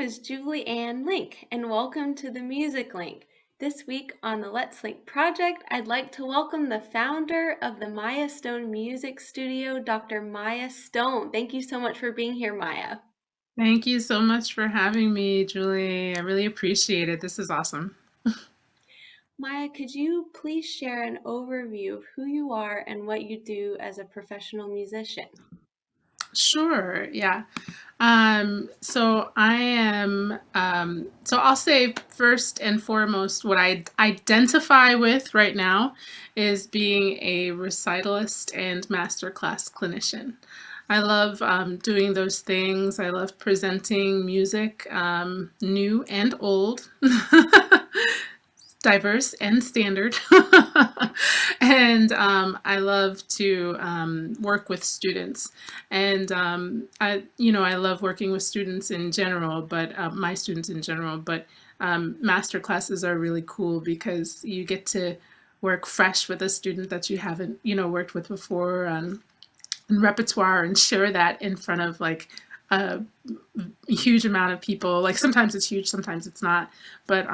is Julie Ann Link, and welcome to the Music Link. This week on the Let's Link project, I'd like to welcome the founder of the Maya Stone Music Studio, Dr. Maya Stone. Thank you so much for being here, Maya. Thank you so much for having me, Julie. I really appreciate it. This is awesome. Maya, could you please share an overview of who you are and what you do as a professional musician? Sure, yeah. So I'll say first and foremost, what I identify with right now is being a recitalist and masterclass clinician. I love doing those things. I love presenting music, new and old, diverse and standard. And I love to work with students. And I love working with students in general, but my students in general. But master classes are really cool because you get to work fresh with a student that you haven't, worked with before, and repertoire, and share that in front of like a huge amount of people. Like sometimes it's huge, sometimes it's not, but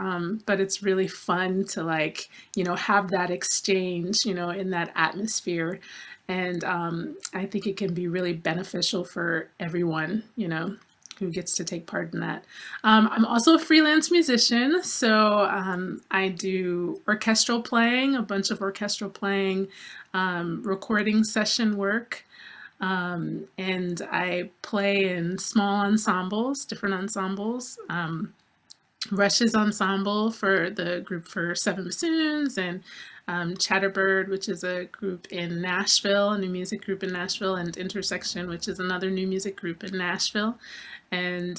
it's really fun to like have that exchange in that atmosphere. And I think it can be really beneficial for everyone who gets to take part in that. I'm also a freelance musician, so I do orchestral playing, a bunch of orchestral playing, recording session work. And I play in small ensembles, different ensembles. Rush's ensemble for the group for seven bassoons, and Chatterbird, which is a group in Nashville, a new music group in Nashville, and Intersection, which is another new music group in Nashville. And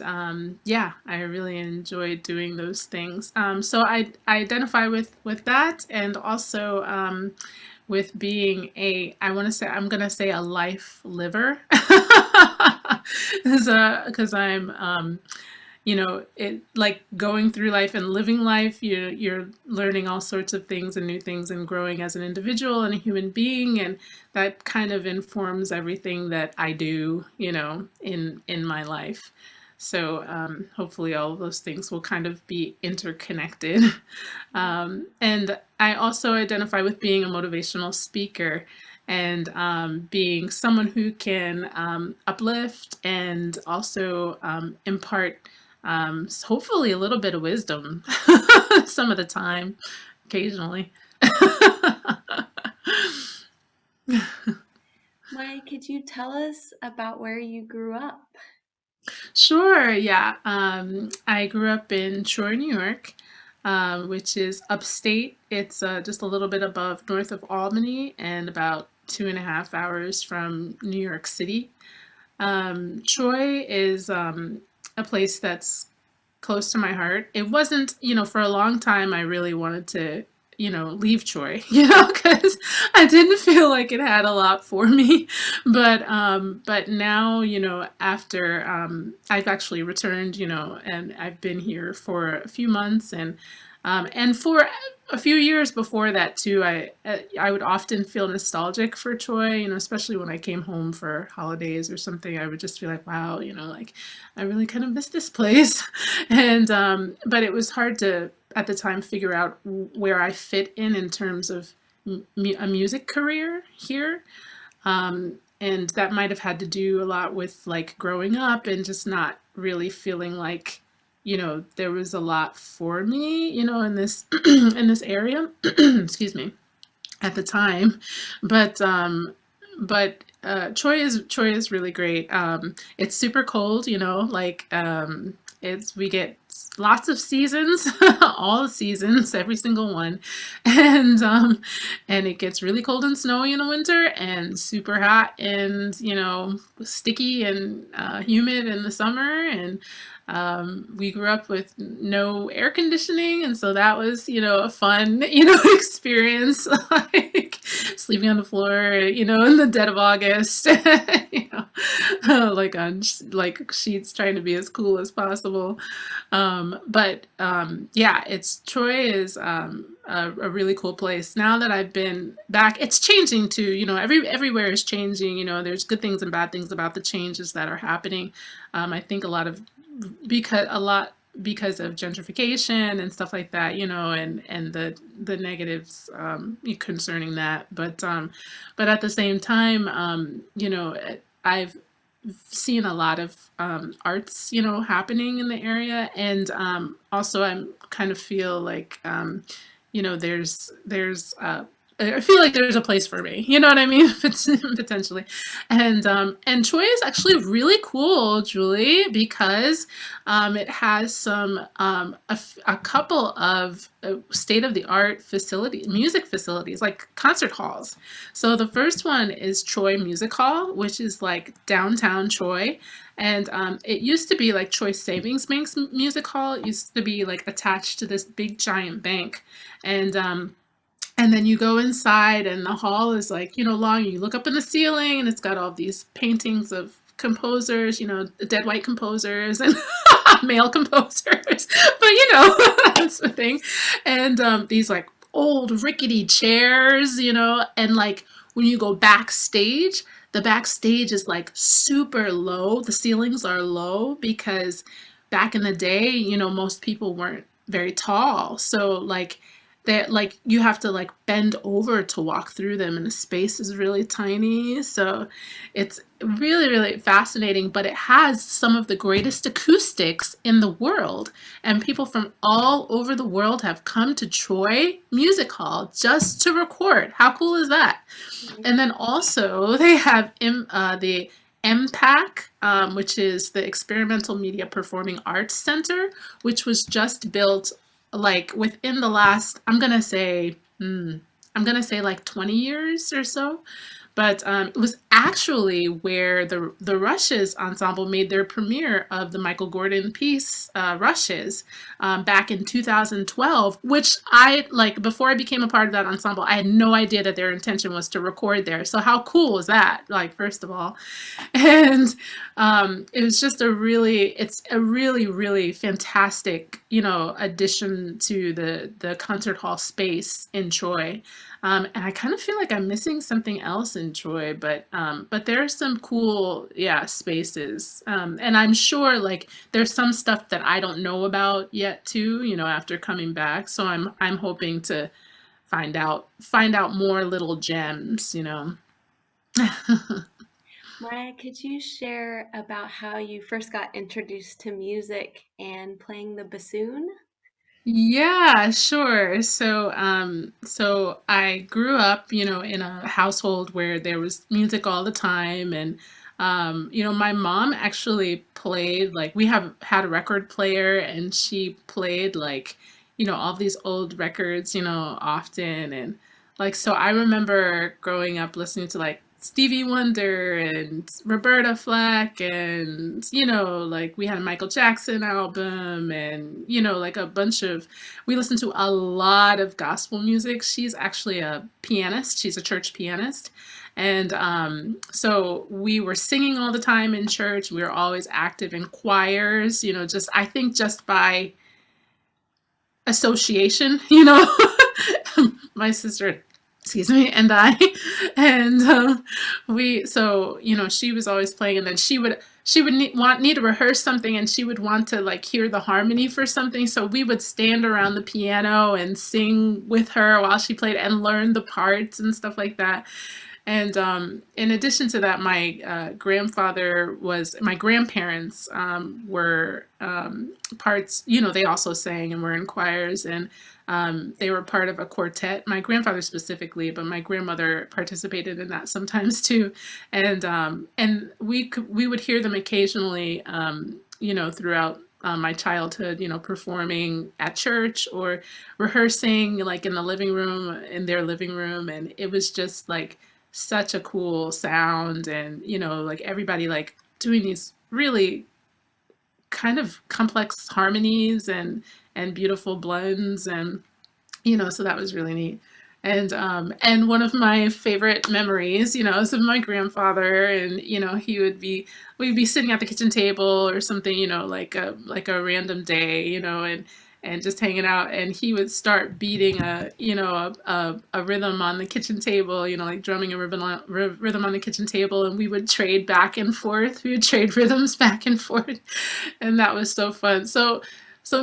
yeah, I really enjoy doing those things. So I identify with that, and also with being I'm gonna say a life liver, because I'm it like going through life and living life. You're learning all sorts of things and new things and growing as an individual and a human being, and that kind of informs everything that I do, in my life. So hopefully all of those things will kind of be interconnected. And I also identify with being a motivational speaker, and being someone who can uplift and also impart hopefully a little bit of wisdom some of the time, occasionally. Maya, could you tell us about where you grew up? Sure, yeah. I grew up in Troy, New York, which is upstate. It's just a little bit above north of Albany and about 2.5 hours from New York City. Troy is a place that's close to my heart. It wasn't, for a long time, I really wanted to, leave Troy, because I didn't feel like it had a lot for me. But now, after I've actually returned, and I've been here for a few months, and for a few years before that too, I would often feel nostalgic for Troy, especially when I came home for holidays or something. I would just feel like, wow, like I really kind of miss this place. And but it was hard to at the time figure out where I fit in terms of a music career here. And that might have had to do a lot with like growing up and just not really feeling like there was a lot for me, in this in this area. Excuse me, at the time. But Troy is really great. It's super cold, like it's we get lots of seasons, all the seasons, every single one, and it gets really cold and snowy in the winter, and super hot and sticky and humid in the summer. And we grew up with no air conditioning, and so that was a fun experience, like sleeping on the floor in the dead of August, like on like sheets, trying to be as cool as possible. But yeah, Troy is a really cool place. Now that I've been back, it's changing too. Everywhere is changing. There's good things and bad things about the changes that are happening. I think a lot of because a lot because of gentrification and stuff like that, and the negatives concerning that. But at the same time, I've seen a lot of arts, happening in the area, and also I'm kind of feel like there's I feel like there's a place for me. You know what I mean? Potentially. And Troy is actually really cool, Julie, because it has a couple of state of the art music facilities, like concert halls. So the first one is Troy Music Hall, which is like downtown Troy. And it used to be like Troy Savings Bank's Music Hall. It used to be like attached to this big giant bank. And then you go inside, and the hall is like, long. You look up in the ceiling, and it's got all these paintings of composers, dead white composers and male composers. But, that's the thing. And these like old rickety chairs, and like when you go backstage, the backstage is like super low. The ceilings are low because back in the day, most people weren't very tall. So like you have to like bend over to walk through them, and the space is really tiny. So it's really, really fascinating, but it has some of the greatest acoustics in the world, and people from all over the world have come to Troy Music Hall just to record. How cool is that? And then also they have the MPAC, which is the Experimental Media Performing Arts Center, which was just built like within the last, I'm gonna say like 20 years or so. But it was actually where the Rushes ensemble made their premiere of the Michael Gordon piece, Rushes, back in 2012, which before I became a part of that ensemble, I had no idea that their intention was to record there. So how cool is that, like, first of all? And it was just it's a really, really fantastic, addition to the concert hall space in Troy. And I kind of feel like I'm missing something else in Troy, but there are some cool, spaces. And I'm sure like there's some stuff that I don't know about yet too, after coming back. So I'm hoping to find out more little gems. Maya, could you share about how you first got introduced to music and playing the bassoon? Yeah, sure. So I grew up, in a household where there was music all the time, and my mom actually played like we have had a record player, and she played like, all these old records, often, and like so I remember growing up listening to like Stevie Wonder and Roberta Flack, and like we had a Michael Jackson album, and like a bunch of we listened to a lot of gospel music. She's actually a pianist. She's a church pianist. And so we were singing all the time in church. We were always active in choirs, just I think just by association, my sister, excuse me, and I, and she was always playing, and then she would need to rehearse something, and she would want to like hear the harmony for something, so we would stand around the piano and sing with her while she played and learn the parts and stuff like that. And in addition to that, my grandparents were parts, they also sang and were in choirs, and they were part of a quartet. My grandfather specifically, but my grandmother participated in that sometimes too. And we would hear them occasionally, throughout my childhood, performing at church or rehearsing like in their living room. And it was just like such a cool sound, and like everybody like doing these really kind of complex harmonies and beautiful blends, and so that was really neat. And one of my favorite memories, is of my grandfather, and we'd be sitting at the kitchen table or something, like a random day, and just hanging out. And he would start beating a rhythm on the kitchen table, like drumming a rhythm on the kitchen table, and we would trade back and forth. We would trade rhythms back and forth, and that was so fun. So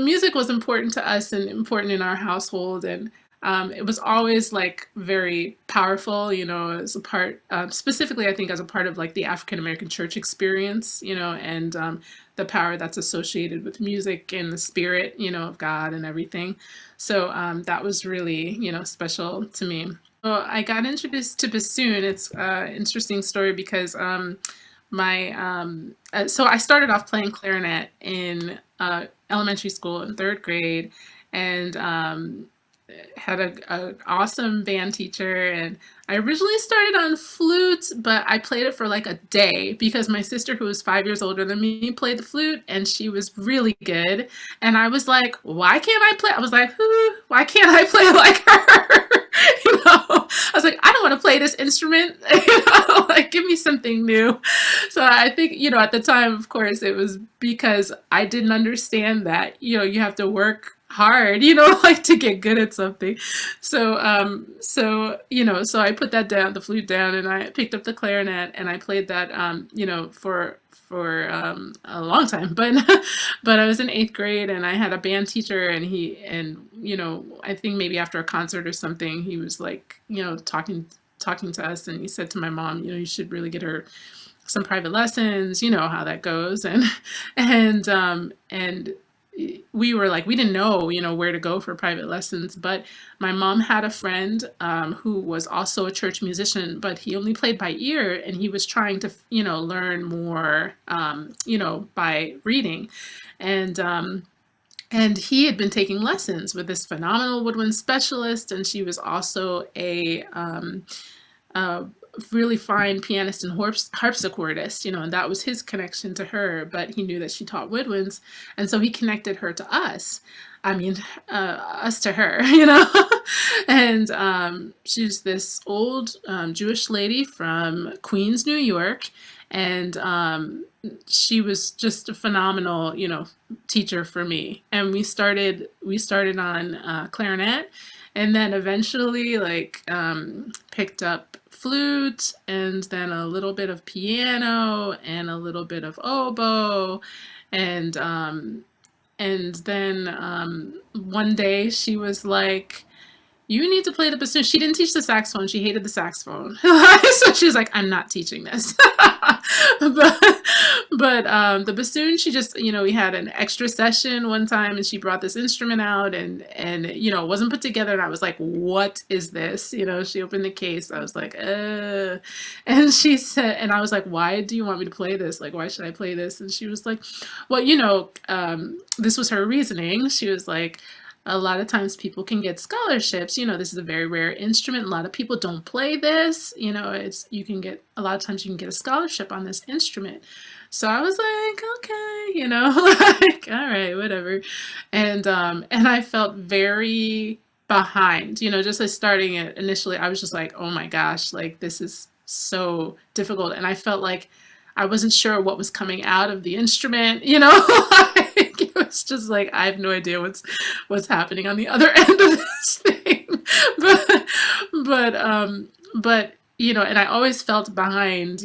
music was important to us and important in our household, and it was always like very powerful, as a part, specifically, I think, as a part of like the African American church experience, and the power that's associated with music and the spirit, of God and everything. So that was really, special to me. So I got introduced to bassoon. It's an interesting story because so I started off playing clarinet in elementary school in third grade, and had a awesome band teacher. And I originally started on flute, but I played it for like a day because my sister, who was 5 years older than me, played the flute, and she was really good. And I was like, why can't I play? I was like, why can't I play like her? I was like, I don't want to play this instrument. Like, give me something new. So I think, at the time, of course, it was because I didn't understand that, you have to work hard, like to get good at something. So so I put that down, the flute down, and I picked up the clarinet, and I played that, for a long time. But I was in eighth grade, and I had a band teacher, and I think maybe after a concert or something, he was like, talking to us, and he said to my mom, you should really get her some private lessons, how that goes. And we were like, we didn't know, where to go for private lessons. But my mom had a friend who was also a church musician, but he only played by ear, and he was trying to, learn more, by reading. And he had been taking lessons with this phenomenal woodwind specialist, and she was also a really fine pianist and harpsichordist, and that was his connection to her. But he knew that she taught woodwinds, and so he connected her to us. I mean, us to her, And she's this old Jewish lady from Queens, New York, and she was just a phenomenal, teacher for me. And we started on clarinet, and then eventually picked up flute, and then a little bit of piano, and a little bit of oboe, and then one day she was like, you need to play the bassoon. She didn't teach the saxophone. She hated the saxophone. So she was like, I'm not teaching this. but the bassoon, she just, we had an extra session one time, and she brought this instrument out, and it wasn't put together. And I was like, what is this? She opened the case. I was like, and she said, and I was like, why do you want me to play this? Like, why should I play this? And she was like, well, this was her reasoning. She was like, a lot of times people can get scholarships. This is a very rare instrument. A lot of people don't play this. A lot of times you can get a scholarship on this instrument. So I was like, okay, like, all right, whatever. And I felt very behind, just like starting it initially. I was just like, oh my gosh, like this is so difficult. And I felt like I wasn't sure what was coming out of the instrument, like, it was just like, I have no idea what's happening on the other end of this thing. but and I always felt behind,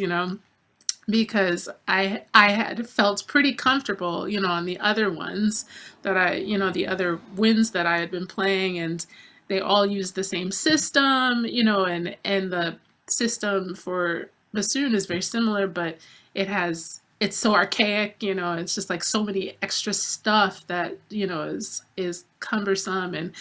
because I had felt pretty comfortable, on the other ones that the other winds that I had been playing, and they all use the same system, and the system for bassoon is very similar, but it's so archaic, it's just like so many extra stuff that, is cumbersome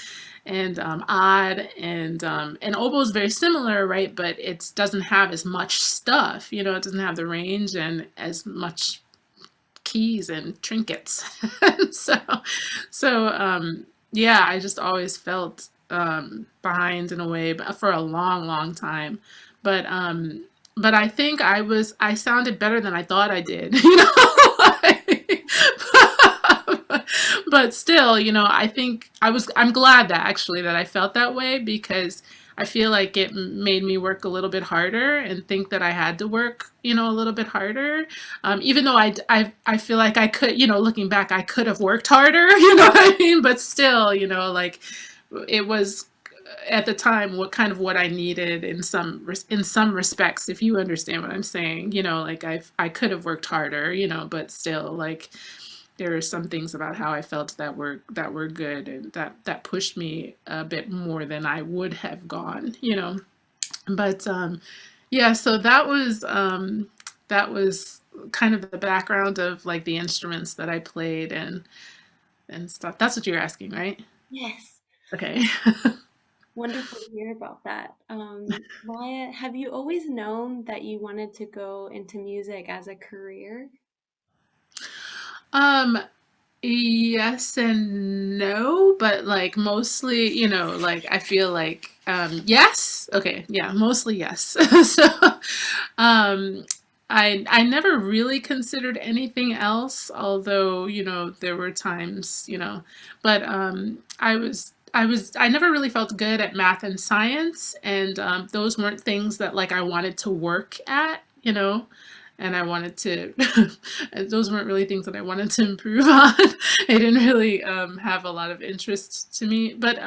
and odd, and oboe is very similar, right? But it doesn't have as much stuff, it doesn't have the range and as much keys and trinkets. Yeah, I just always felt behind in a way, but for a long, long time. But I think I sounded better than I thought I did, like, But still, I think I'm glad that actually that I felt that way, because I feel like it made me work a little bit harder and think that I had to work, a little bit harder. Even though I feel like I could, looking back, I could have worked harder, you know what I mean? But still, like it was at the time what I needed in some respects, if you understand what I'm saying. Like I could have worked harder, but still, like there are some things about how I felt that were good, and that pushed me a bit more than I would have gone. But yeah, so that was kind of the background of like the instruments that I played and stuff. That's what you're asking, right? Yes. Okay. Wonderful to hear about that. Maya, have you always known that you wanted to go into music as a career? um Yes and no, but like mostly, like I feel like yes. Okay, yeah, mostly yes. So um I never really considered anything else, although, there were times, but I never really felt good at math and science, and those weren't things that like I wanted to work at. And I wanted to, those weren't really things that I wanted to improve on. It didn't really have a lot of interest to me. But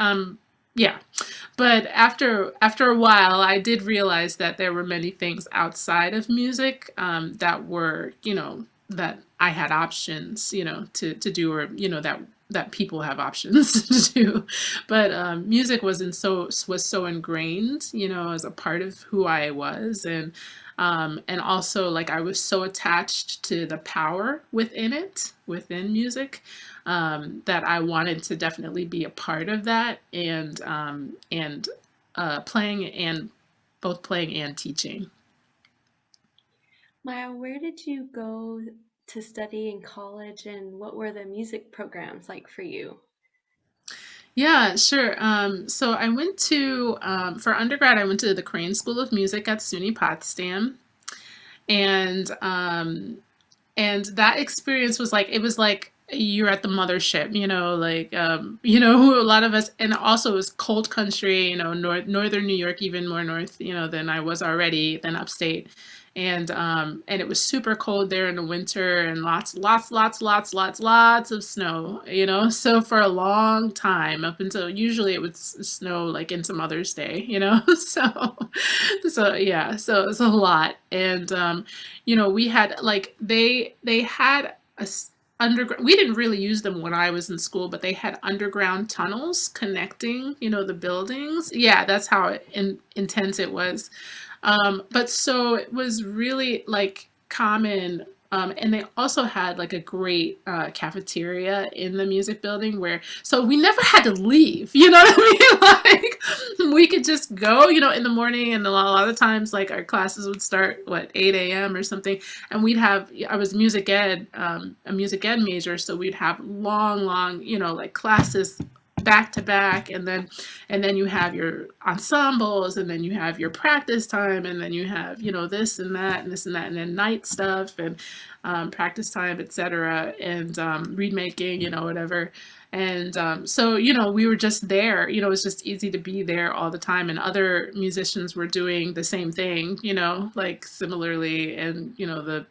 yeah, but after a while, I did realize that there were many things outside of music that were, that I had options, to do, or that people have options to do. But music was so ingrained, as a part of who I was, and also like I was so attached to the power within music, that I wanted to definitely be a part of that, and playing, and both playing and teaching. Maya, where did you go to study in college and what were the music programs like for you? Yeah, sure. So I went to for undergrad, I went to the Crane School of Music at SUNY Potsdam, and that experience was like, it was like you're at the mothership, like a lot of us, and also it was cold country, northern New York, even more north, than I was already, than upstate. And it was super cold there in the winter, and lots of snow, so for a long time, up until usually it would snow like into Mother's Day, so yeah, so it's a lot. And we had like they had underground. We didn't really use them when I was in school, but they had underground tunnels connecting, the buildings. Yeah, that's how intense it was. But so it was really like common. And they also had like a great cafeteria in the music building, where, so we never had to leave, you know what I mean? Like we could just go, in the morning, and a lot of times like our classes would start, 8 a.m. or something. And I was a music ed major, so we'd have long, like classes back to back, and then you have your ensembles, and then you have your practice time, and then you have, this and that and this and that, and then night stuff, and practice time, etc., and read making, whatever. And so, we were just there. It was just easy to be there all the time, and other musicians were doing the same thing, like similarly, and the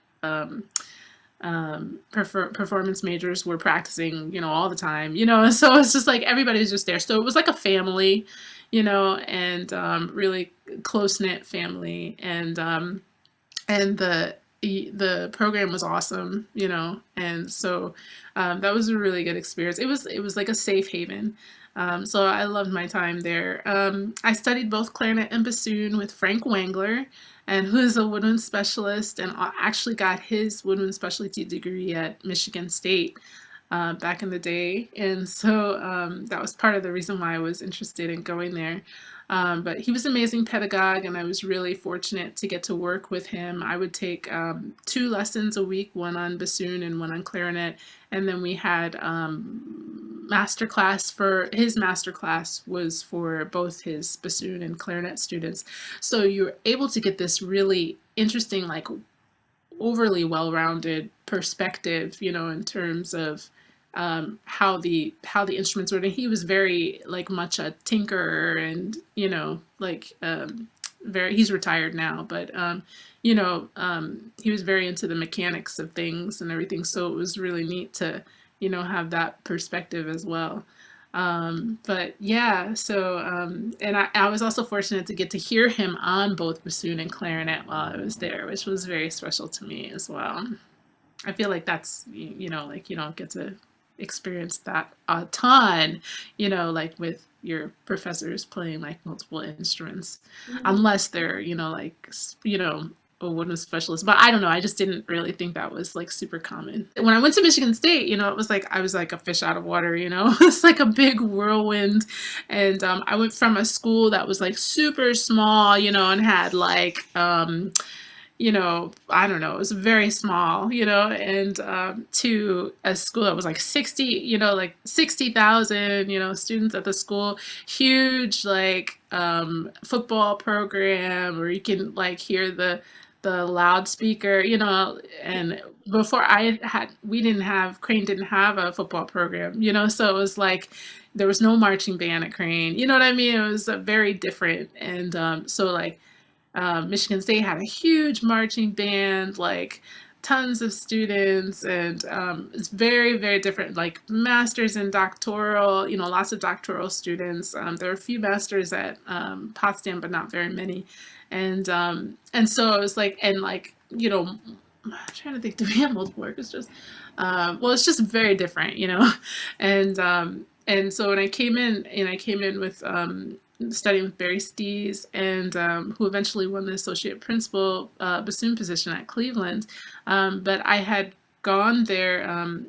performance majors were practicing, all the time, so it's just like everybody's just there. So it was like a family, and really close knit family, and the program was awesome, and so that was a really good experience. It was like a safe haven. So I loved my time there. I studied both clarinet and bassoon with Frank Wangler, and who is a woodwind specialist, and actually got his woodwind specialty degree at Michigan State back in the day. And so that was part of the reason why I was interested in going there. But he was an amazing pedagogue, and I was really fortunate to get to work with him. I would take 2 lessons a week, one on bassoon and one on clarinet. And then we had master class was for both his bassoon and clarinet students. So you're able to get this really interesting, like overly well-rounded perspective, in terms of how the instruments were. And he was very like much a tinkerer, and like very, he's retired now, but he was very into the mechanics of things and everything. So it was really neat to have that perspective as well. But yeah, so and I was also fortunate to get to hear him on both bassoon and clarinet while I was there, which was very special to me as well. I feel like that's, like you don't get to experience that a ton, like with your professors playing like multiple instruments, unless they're, like, a woodwind specialist. But I don't know, I just didn't really think that was like super common. When I went to Michigan State, it was like I was like a fish out of water, it's like a big whirlwind. And I went from a school that was like super small, and had like I don't know, it was very small, and to a school that was like 60,000, students at the school, huge like football program where you can like hear the loudspeaker, and before Crane didn't have a football program, so it was like there was no marching band at Crane, you know what I mean? It was very different. And so like Michigan State had a huge marching band, like tons of students, and it's very, very different, like masters and doctoral, lots of doctoral students. There are a few masters at Potsdam, but not very many. And so it was like, and like, I'm trying to think, do we have multiple orchestras? Well, it's just very different, and so when I came in with studying with Barry Stees, and who eventually won the associate principal bassoon position at Cleveland. But I had gone there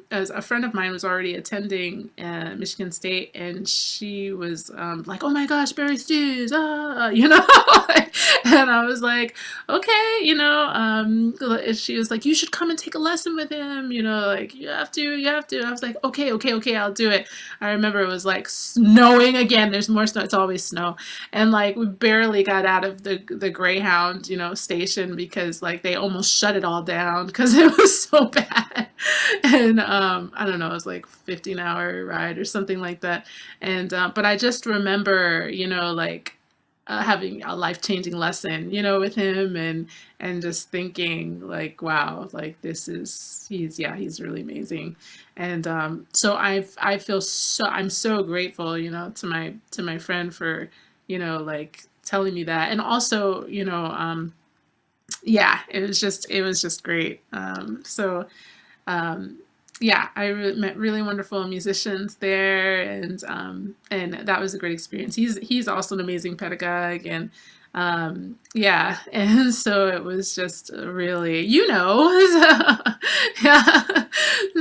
as a friend of mine was already attending Michigan State, and she was like, "Oh my gosh, Barry Stees!" And I was like, "Okay," she was like, "You should come and take a lesson with him. Like you have to." And I was like, "Okay, I'll do it." I remember it was like snowing again. There's more snow. It's always snow, and like we barely got out of the Greyhound, station, because like they almost shut it all down because it was so bad. And I don't know, it was like 15-hour ride or something like that. And but I just remember, like having a life-changing lesson, with him, and just thinking like, wow, like he's really amazing. And so I'm so grateful, to my friend for, like telling me that. And also, yeah, it was just great. Yeah, I met really wonderful musicians there, and that was a great experience. He's also an amazing pedagogue, and yeah, and so it was just really, yeah.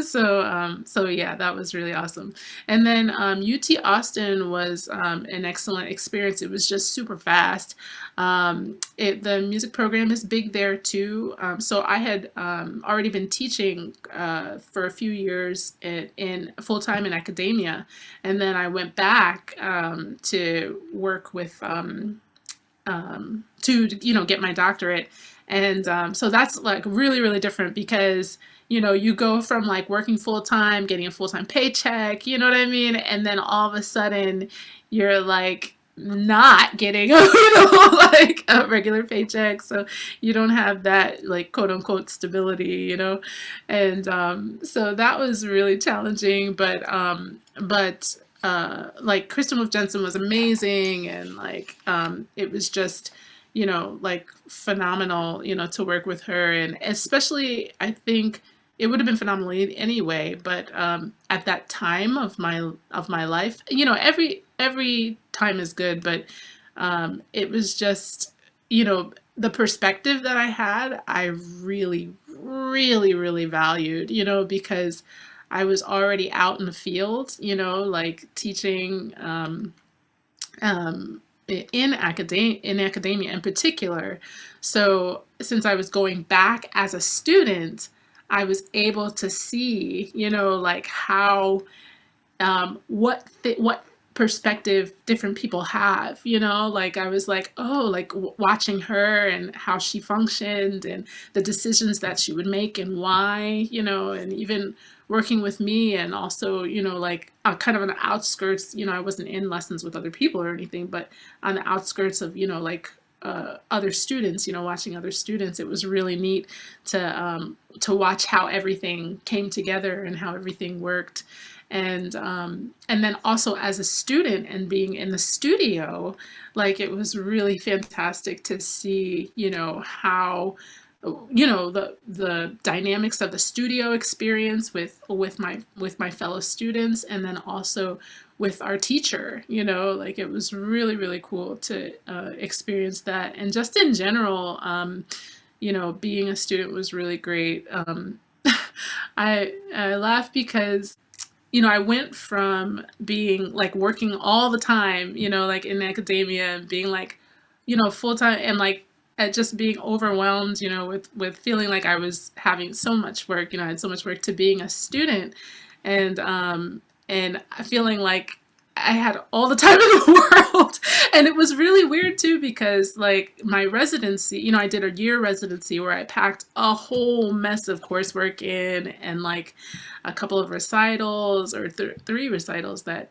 So yeah, that was really awesome. And then UT Austin was an excellent experience. It was just super fast. The music program is big there too. So I had already been teaching for a few years in full-time in academia, and then I went back to work with to get my doctorate. And so that's like really, really different, because you go from like working full-time, getting a full-time paycheck, you know what I mean, and then all of a sudden you're like not getting like a regular paycheck, so you don't have that like quote unquote stability, and so that was really challenging. But like Kristin with Jensen was amazing, and like it was just like phenomenal to work with her. And especially I think it would have been phenomenal anyway, but at that time of my life, every time is good, but it was just the perspective that I had, I really, really, really valued, because I was already out in the field, like teaching in academia in particular. So since I was going back as a student, I was able to see, like how what perspective different people have, like I was like, oh, like watching her and how she functioned and the decisions that she would make and why, and even working with me, and also, like kind of on the outskirts, I wasn't in lessons with other people or anything, but on the outskirts of, like other students, watching other students, it was really neat to watch how everything came together and how everything worked. And then also as a student and being in the studio, like it was really fantastic to see, how the dynamics of the studio experience with my fellow students, and then also with our teacher, like it was really, really cool to experience that. And just in general, being a student was really great. I laugh because I went from being like working all the time, like in academia, and being like, full time, and like at just being overwhelmed, with feeling like I was having so much work, I had so much work, to being a student, and feeling like I had all the time in the world. And it was really weird too, because like my residency, I did a year residency where I packed a whole mess of coursework in, and like a couple of recitals, or three recitals that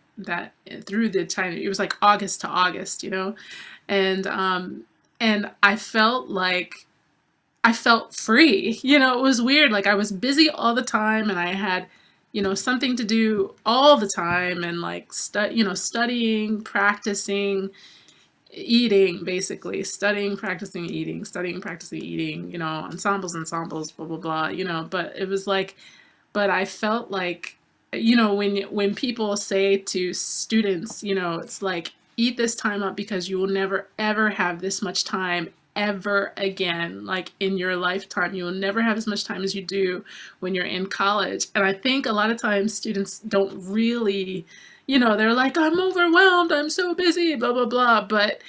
through the time, it was like August to August, and I felt free. It was weird. Like I was busy all the time, and I had, something to do all the time, and like studying, practicing, eating, basically studying, practicing, eating, studying, practicing, eating, ensembles, blah, blah, blah, but it was like, but I felt like, when people say to students, it's like, eat this time up, because you will never ever have this much time ever again. Like in your lifetime, you will never have as much time as you do when you're in college. And I think a lot of times students don't really, they're like, I'm overwhelmed, I'm so busy, blah, blah, blah. But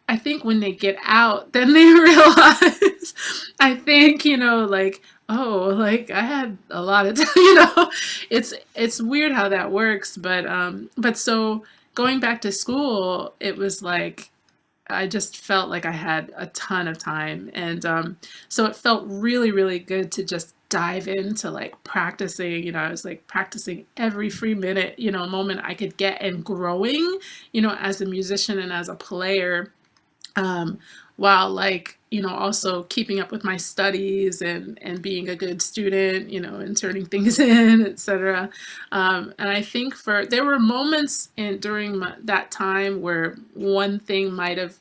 I think when they get out, then they realize, I think, like, oh, like I had a lot of time, it's weird how that works. But so going back to school, it was like, I just felt like I had a ton of time. And so it felt really, really good to just dive into like practicing. I was like practicing every free minute, moment I could get, and growing, as a musician and as a player, um, while like, also keeping up with my studies, and being a good student, and turning things in, etc. And I think there were moments during that time where one thing might have,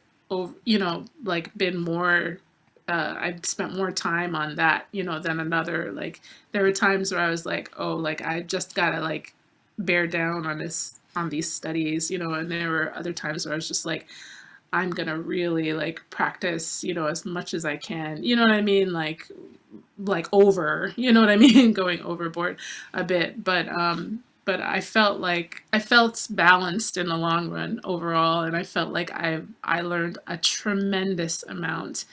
like been more, I spent more time on that, than another. Like there were times where I was like, oh, like I just gotta like bear down on these studies, and there were other times where I was just like, I'm gonna really like practice, as much as I can. You know what I mean? Like over, you know what I mean? Going overboard a bit. But I felt balanced in the long run overall, and I felt like I learned a tremendous amount.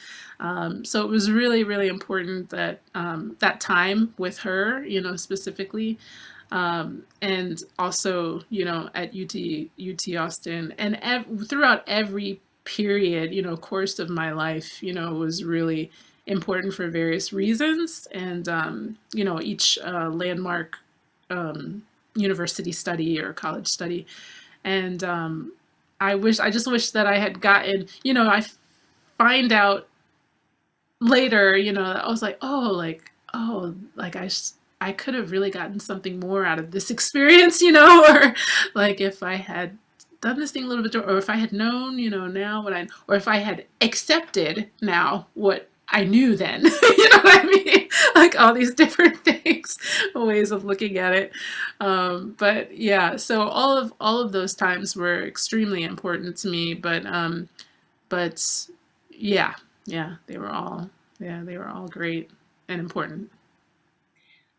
So it was really, really important that that time with her, specifically, and also, at UT Austin, and throughout every period, course of my life, was really important for various reasons. And, each landmark university study or college study. And I just wish that I had gotten, I find out later, I was like, oh, like I could have really gotten something more out of this experience, or like if I had done this thing a little bit, or if I had known, now or if I had accepted now what I knew then, you know what I mean? Like all these different things, ways of looking at it. But yeah, so all of those times were extremely important to me, but yeah, they were all great and important.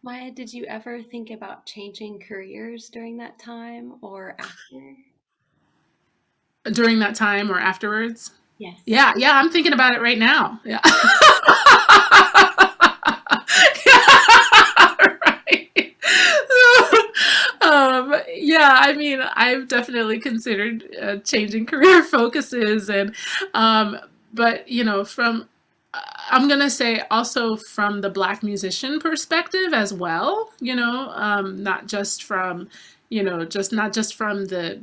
Maya, did you ever think about changing careers during that time or after? During that time or afterwards? Yes. Yeah, I'm thinking about it right now. Yeah. Right. Yeah, I mean, I've definitely considered changing career focuses, and but from I'm gonna say also from the Black musician perspective as well, not just from, just not just from the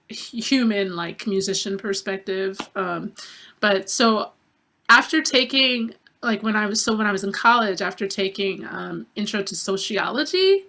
human like musician perspective. But so after taking like when I was in college, after taking intro to sociology,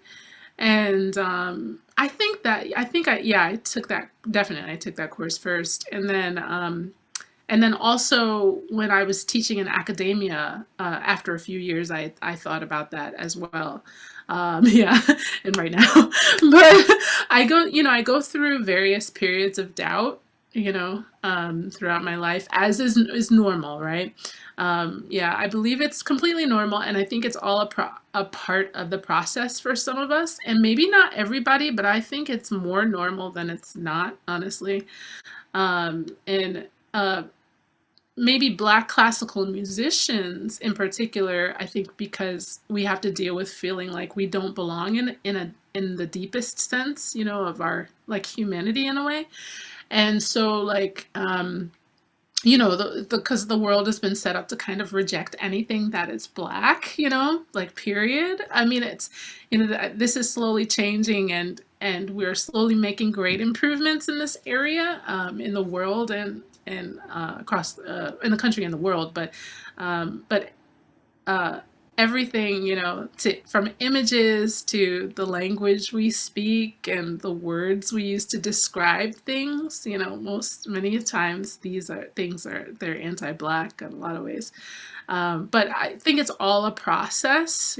and I took that, definitely I took that course first, and then also when I was teaching in academia, after a few years, I thought about that as well. Yeah, and right now, but I go through various periods of doubt, throughout my life, as is normal, right? Yeah, I believe it's completely normal, and I think it's all a part of the process for some of us, and maybe not everybody, but I think it's more normal than it's not, honestly. And maybe Black classical musicians in particular, I think because we have to deal with feeling like we don't belong in the deepest sense, of our like humanity in a way. And so like because the world has been set up to kind of reject anything that is Black, like period. I mean, it's, this is slowly changing, and we're slowly making great improvements in this area, in the world, and across in the country and the world. But uh, everything, from images to the language we speak and the words we use to describe things, many times they're anti-Black in a lot of ways. But I think it's all a process,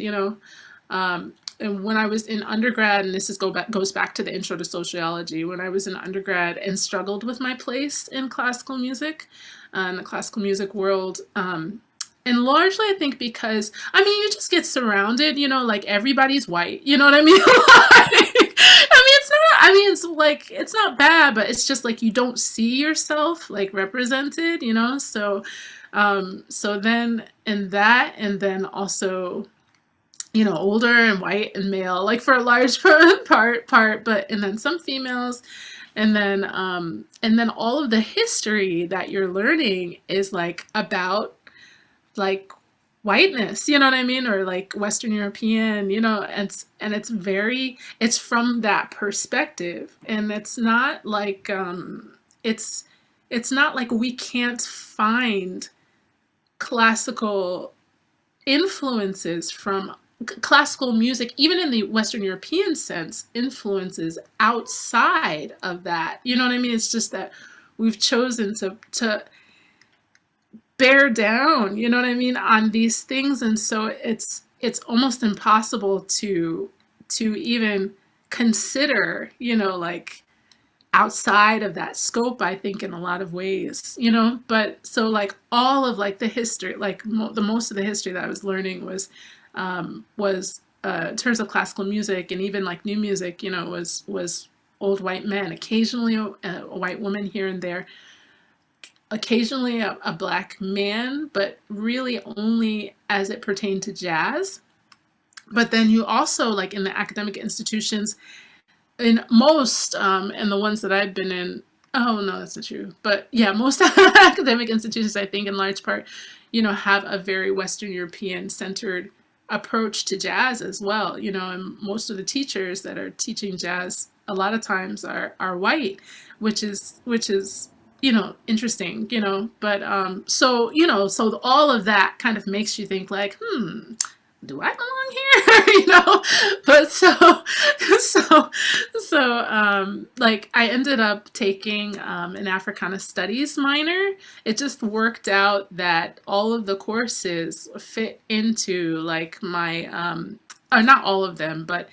and when I was in undergrad, and this goes back to the intro to sociology, when I was in undergrad and struggled with my place in classical music, in the classical music world, and largely I think because, I mean, you just get surrounded, like everybody's white, you know what I mean? It's like, it's not bad, but it's just like you don't see yourself like represented, so then in that, and then also, older and white and male, like for a large part, but, and then some females, and then all of the history that you're learning is like about like whiteness, you know what I mean? Or like Western European, and it's from that perspective. And it's not like, it's not like we can't find classical influences from classical music, even in the Western European sense, influences outside of that. You know what I mean? It's just that we've chosen to bear down, you know what I mean, on these things, and so it's almost impossible to even consider, like outside of that scope, I think, in a lot of ways, but so like all of like the history, like the most of the history that I was learning was in terms of classical music, and even like new music, was old white men, occasionally a white woman here and there, occasionally a Black man, but really only as it pertained to jazz. But then you also, like in the academic institutions, in most, and the ones that I've been in, oh no, that's not true. But yeah, most academic institutions, I think in large part, have a very Western European centered approach to jazz as well, and most of the teachers that are teaching jazz a lot of times are white, which is interesting, but so all of that kind of makes you think like, do I belong here? But like I ended up taking an Africana Studies minor. It just worked out that all of the courses fit into like my, or not all of them, but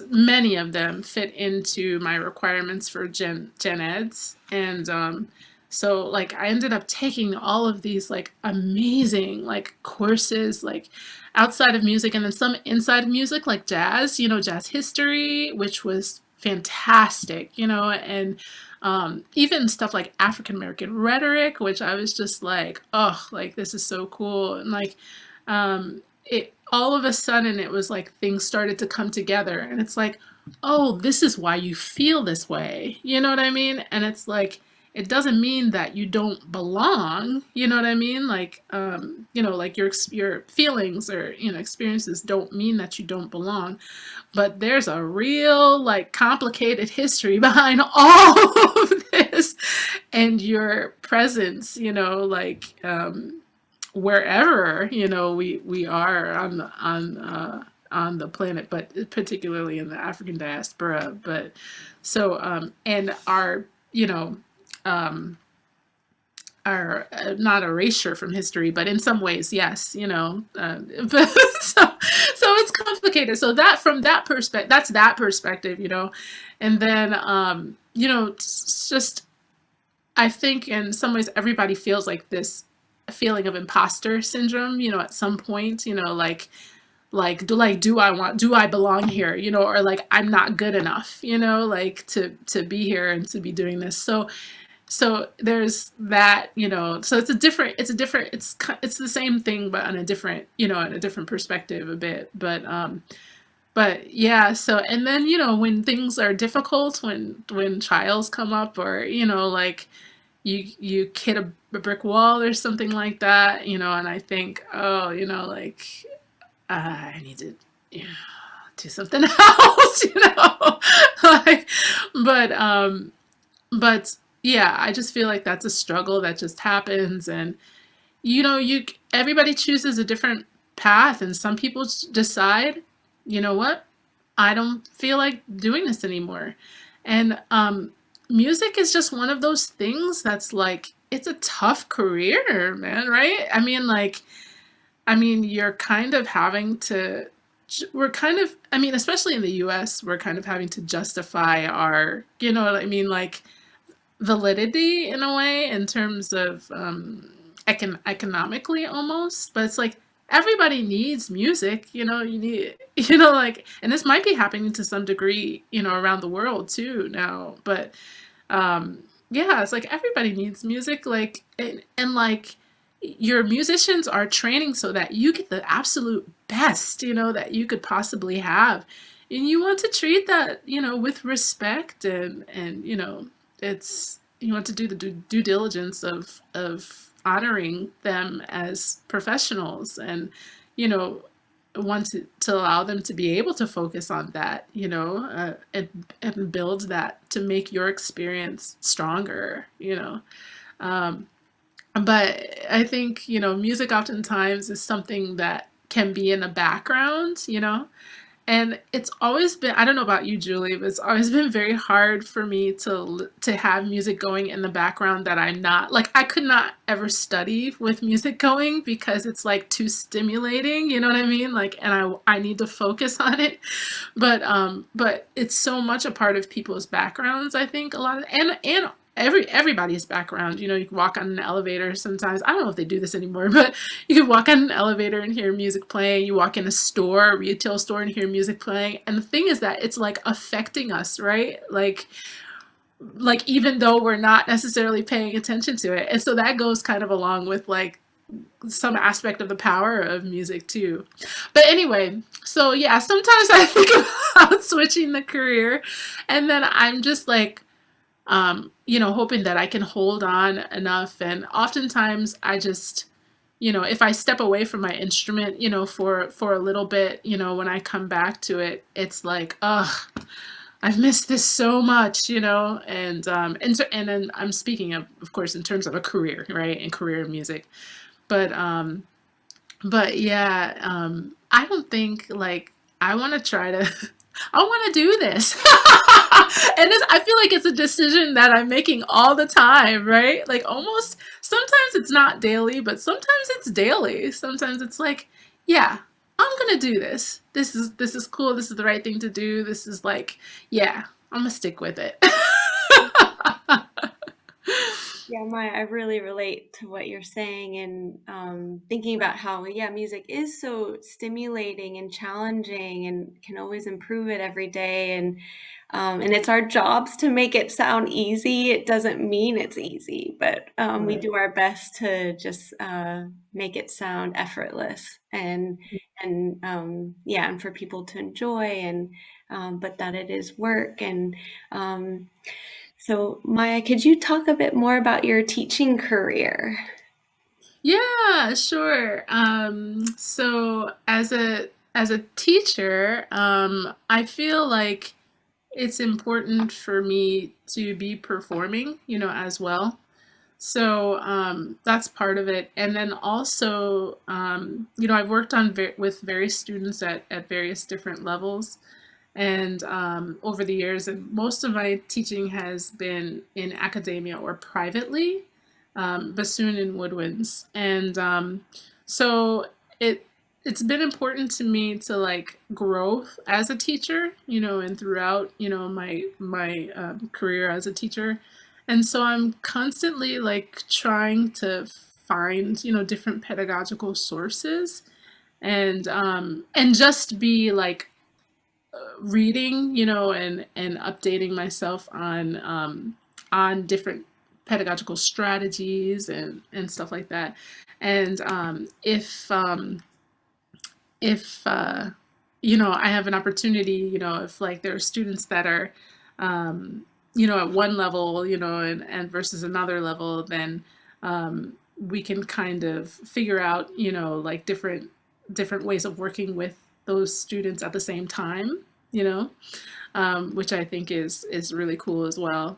many of them fit into my requirements for gen eds, and so like I ended up taking all of these like amazing like courses like outside of music, and then some inside of music like jazz, jazz history, which was fantastic, and even stuff like African American rhetoric, which I was just like, oh, like this is so cool, and like it all of a sudden it was like things started to come together, and it's like, oh, this is why you feel this way, you know what I mean? And it's like it doesn't mean that you don't belong. You know what I mean? Like, like your feelings or, experiences don't mean that you don't belong. But there's a real, like, complicated history behind all of this, and your presence, like, wherever, we are on the planet, but particularly in the African diaspora. But so, and our, you know, um, are not erasure from history, but in some ways, yes, but so it's complicated. So that from that perspective, that's that perspective, and then, it's just, I think in some ways everybody feels like this feeling of imposter syndrome, at some point, do I belong here, or like I'm not good enough, like to be here and to be doing this. So there's that, so it's the same thing, but on a different, in a different perspective a bit. But yeah, so, and then, when things are difficult, when trials come up, or, like you hit a brick wall or something like that, and I think, oh, like, I need to, do something else, like, but, but yeah, I just feel like that's a struggle that just happens. And everybody chooses a different path, and some people decide, you know what, I don't feel like doing this anymore. And music is just one of those things that's like, it's a tough career, man, right? I mean, you're kind of having to, we're kind of, I mean, especially in the US, we're kind of having to justify our, you know what I mean, like, validity in a way, in terms of, economically almost. But it's like, everybody needs music, you need, like, and this might be happening to some degree, around the world too now. But yeah, it's like everybody needs music, like, and like, your musicians are training so that you get the absolute best, that you could possibly have. And you want to treat that, with respect, and it's, you want to do the due diligence of honoring them as professionals, and, you know want to allow them to be able to focus on that, and build that to make your experience stronger. um, but I think, music oftentimes is something that can be in the background, and it's always been, I don't know about you, Julie, but it's always been very hard for me to have music going in the background, that I'm not, like, I could not ever study with music going, because it's like too stimulating, you know what I mean? Like, and I need to focus on it. But it's so much a part of people's backgrounds, I think, a lot of, and everybody's background. You can walk on an elevator sometimes. I don't know if they do this anymore, but you can walk on an elevator and hear music playing. You walk in a store, a retail store, and hear music playing. And the thing is that it's like affecting us, right? Like even though we're not necessarily paying attention to it. And so that goes kind of along with like some aspect of the power of music too. But anyway, so yeah, sometimes I think about switching the career, and then I'm just like, hoping that I can hold on enough. And oftentimes I just, if I step away from my instrument, for a little bit, when I come back to it, it's like, ugh, I've missed this so much, and then I'm speaking of course, in terms of a career, right, and career in music. But yeah, I don't think, like, I want to try to, I want to do this. And I feel like it's a decision that I'm making all the time, right? Like, almost, sometimes it's not daily, but sometimes it's daily. Sometimes it's like, yeah, I'm going to do this. This is cool. This is the right thing to do. This is like, yeah, I'm going to stick with it. Yeah, Maya, I really relate to what you're saying, and thinking about how, yeah, music is so stimulating and challenging and can always improve it every day. And it's our jobs to make it sound easy. It doesn't mean it's easy, but we Right. do our best to just make it sound effortless, yeah, and for people to enjoy, and but that it is work. And So, Maya, could you talk a bit more about your teaching career? Yeah, sure. So as a teacher, I feel like it's important for me to be performing, as well. So that's part of it. And then also, I've worked with various students at various different levels, and over the years, and most of my teaching has been in academia or privately, bassoon and woodwinds, and so it it's been important to me to like grow as a teacher, and throughout my career as a teacher, and so I'm constantly like trying to find different pedagogical sources, and just be like reading, and updating myself on different pedagogical strategies and stuff like that. And if I have an opportunity, if like there are students that are at one level, and versus another level, then we can kind of figure out, like different ways of working with those students at the same time, you know, which I think is really cool as well.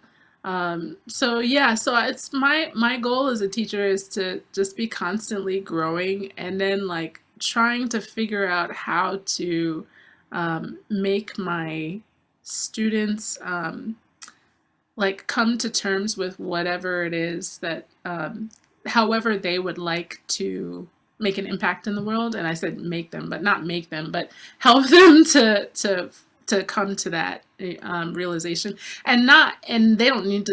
So yeah, so it's my goal as a teacher is to just be constantly growing, and then like trying to figure out how to make my students like come to terms with whatever it is that however they would like to make an impact in the world. And I said make them, but not make them, but help them to come to that realization. And they don't need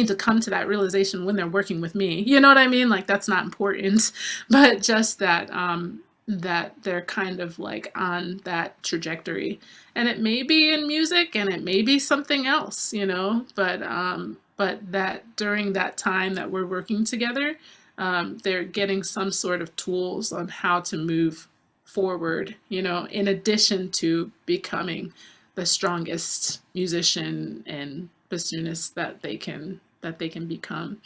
to come to that realization when they're working with me, you know what I mean? Like that's not important, but just that they're kind of like on that trajectory, and it may be in music and it may be something else, but that during that time that we're working together, they're getting some sort of tools on how to move forward, in addition to becoming the strongest musician and bassoonist that they can become.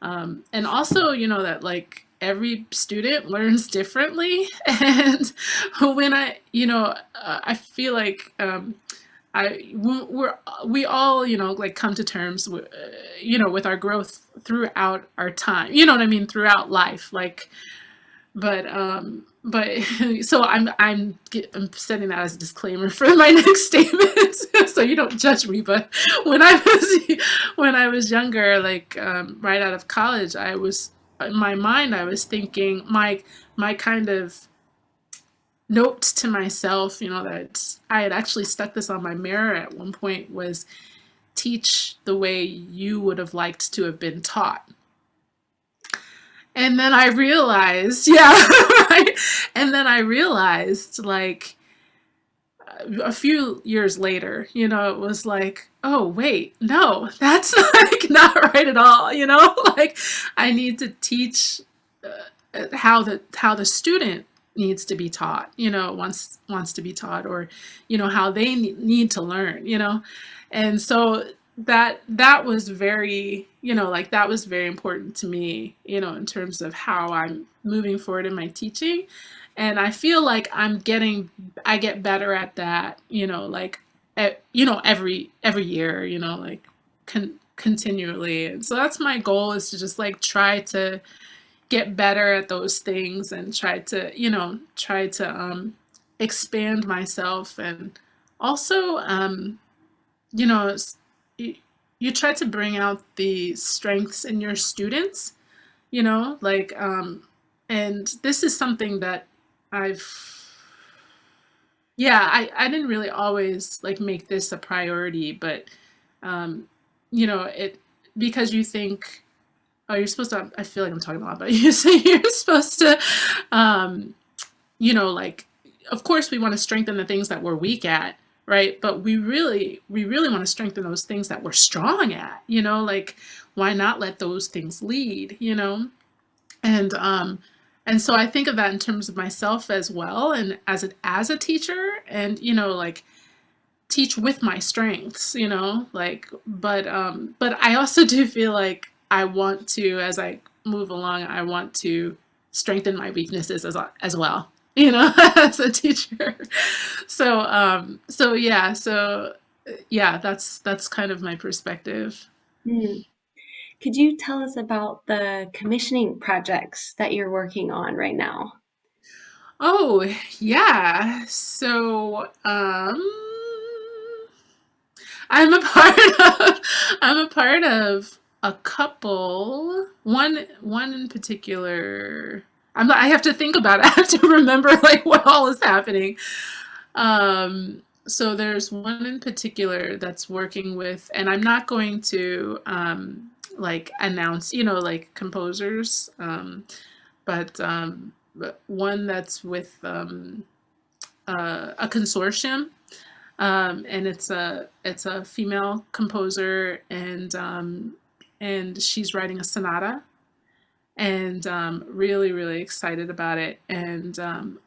And also, that like every student learns differently. And when I feel like we all, like come to terms with, with our growth throughout our time, you know what I mean, throughout life. Like, but so I'm setting that as a disclaimer for my next statement, so you don't judge me. But when I was younger, like right out of college, I was in my mind I was thinking my kind of note to myself, that I had actually stuck this on my mirror at one point, was teach the way you would have liked to have been taught. And then I realized, yeah, right. And then I realized, like, a few years later, it was like, oh, wait, no, that's like not right at all, like I need to teach how the student needs to be taught, wants to be taught, or, how they need to learn, and so that was very, like that was very important to me, in terms of how I'm moving forward in my teaching. And I feel like I get better at that, like every year, like continually. And so that's my goal, is to just like try to get better at those things, and try to expand myself. And also, you know, you, you try to bring out the strengths in your students, like, and this is something that I've, yeah, I didn't really always like make this a priority, but, it, because you think, oh, you're supposed to, I feel like I'm talking a lot, but you say you're supposed to, um, like, of course we want to strengthen the things that we're weak at, right? But we really want to strengthen those things that we're strong at, like, why not let those things lead, And and so I think of that in terms of myself as well, and as a teacher, and like teach with my strengths, like, but I also do feel like I want to, as I move along, I want to strengthen my weaknesses as well, as a teacher. So that's kind of my perspective. Hmm. Could you tell us about the commissioning projects that you're working on right now? Oh, yeah. So, I'm a part of I'm a part of a couple. One in particular. I have to think about it. I have to remember like what all is happening. So there's one in particular that's working with, and I'm not going to like announce, like composers, but one that's with a consortium, and it's a female composer, and she's writing a sonata, and really really excited about it. And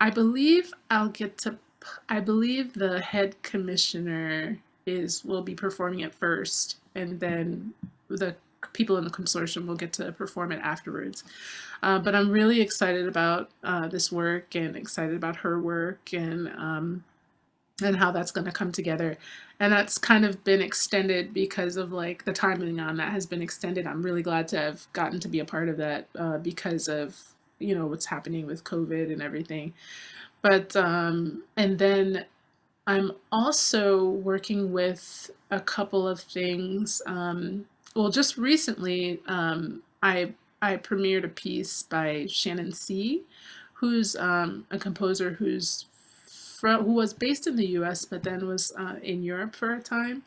I believe the head commissioner is will be performing it first, and then the people in the consortium will get to perform it afterwards. But I'm really excited about this work, and excited about her work, and how that's going to come together. And that's kind of been extended because of like the timing on that has been extended. I'm really glad to have gotten to be a part of that because of what's happening with COVID and everything. But and then I'm also working with a couple of things. Well, just recently, I premiered a piece by Shannon C, who's a composer who was based in the U.S. but then was in Europe for a time,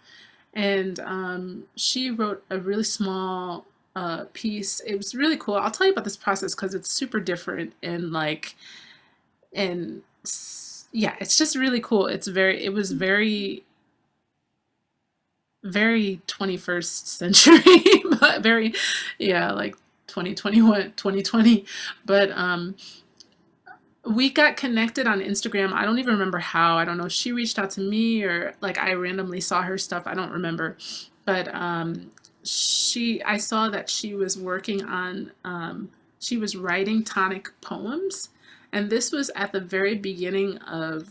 and she wrote a really small piece. It was really cool. I'll tell you about this process because it's super different, and yeah, it's just really cool. It was very very 21st century, but very, yeah, like 2021, 2020. But we got connected on Instagram. I don't even remember how. I don't know if she reached out to me or like I randomly saw her stuff. I don't remember. But I saw that she was working on, she was writing tonic poems. And this was at the very beginning of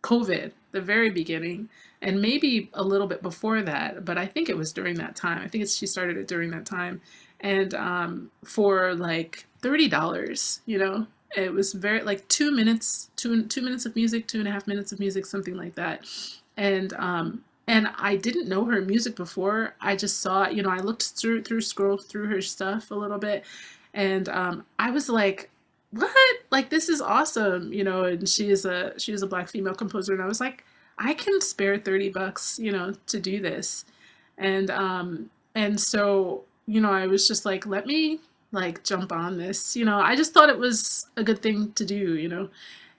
COVID, the very beginning, and maybe a little bit before that, but I think it was during that time. I think she started it during that time, and for like $30, it was very like 2 minutes, 2 minutes of music, 2.5 minutes of music, something like that, and I didn't know her music before. I just saw, I looked scrolled through her stuff a little bit, and I was like, what? Like this is awesome, and she is a black female composer, and I was like, I can spare $30, to do this. And so, I was just like, let me like jump on this. I just thought it was a good thing to do,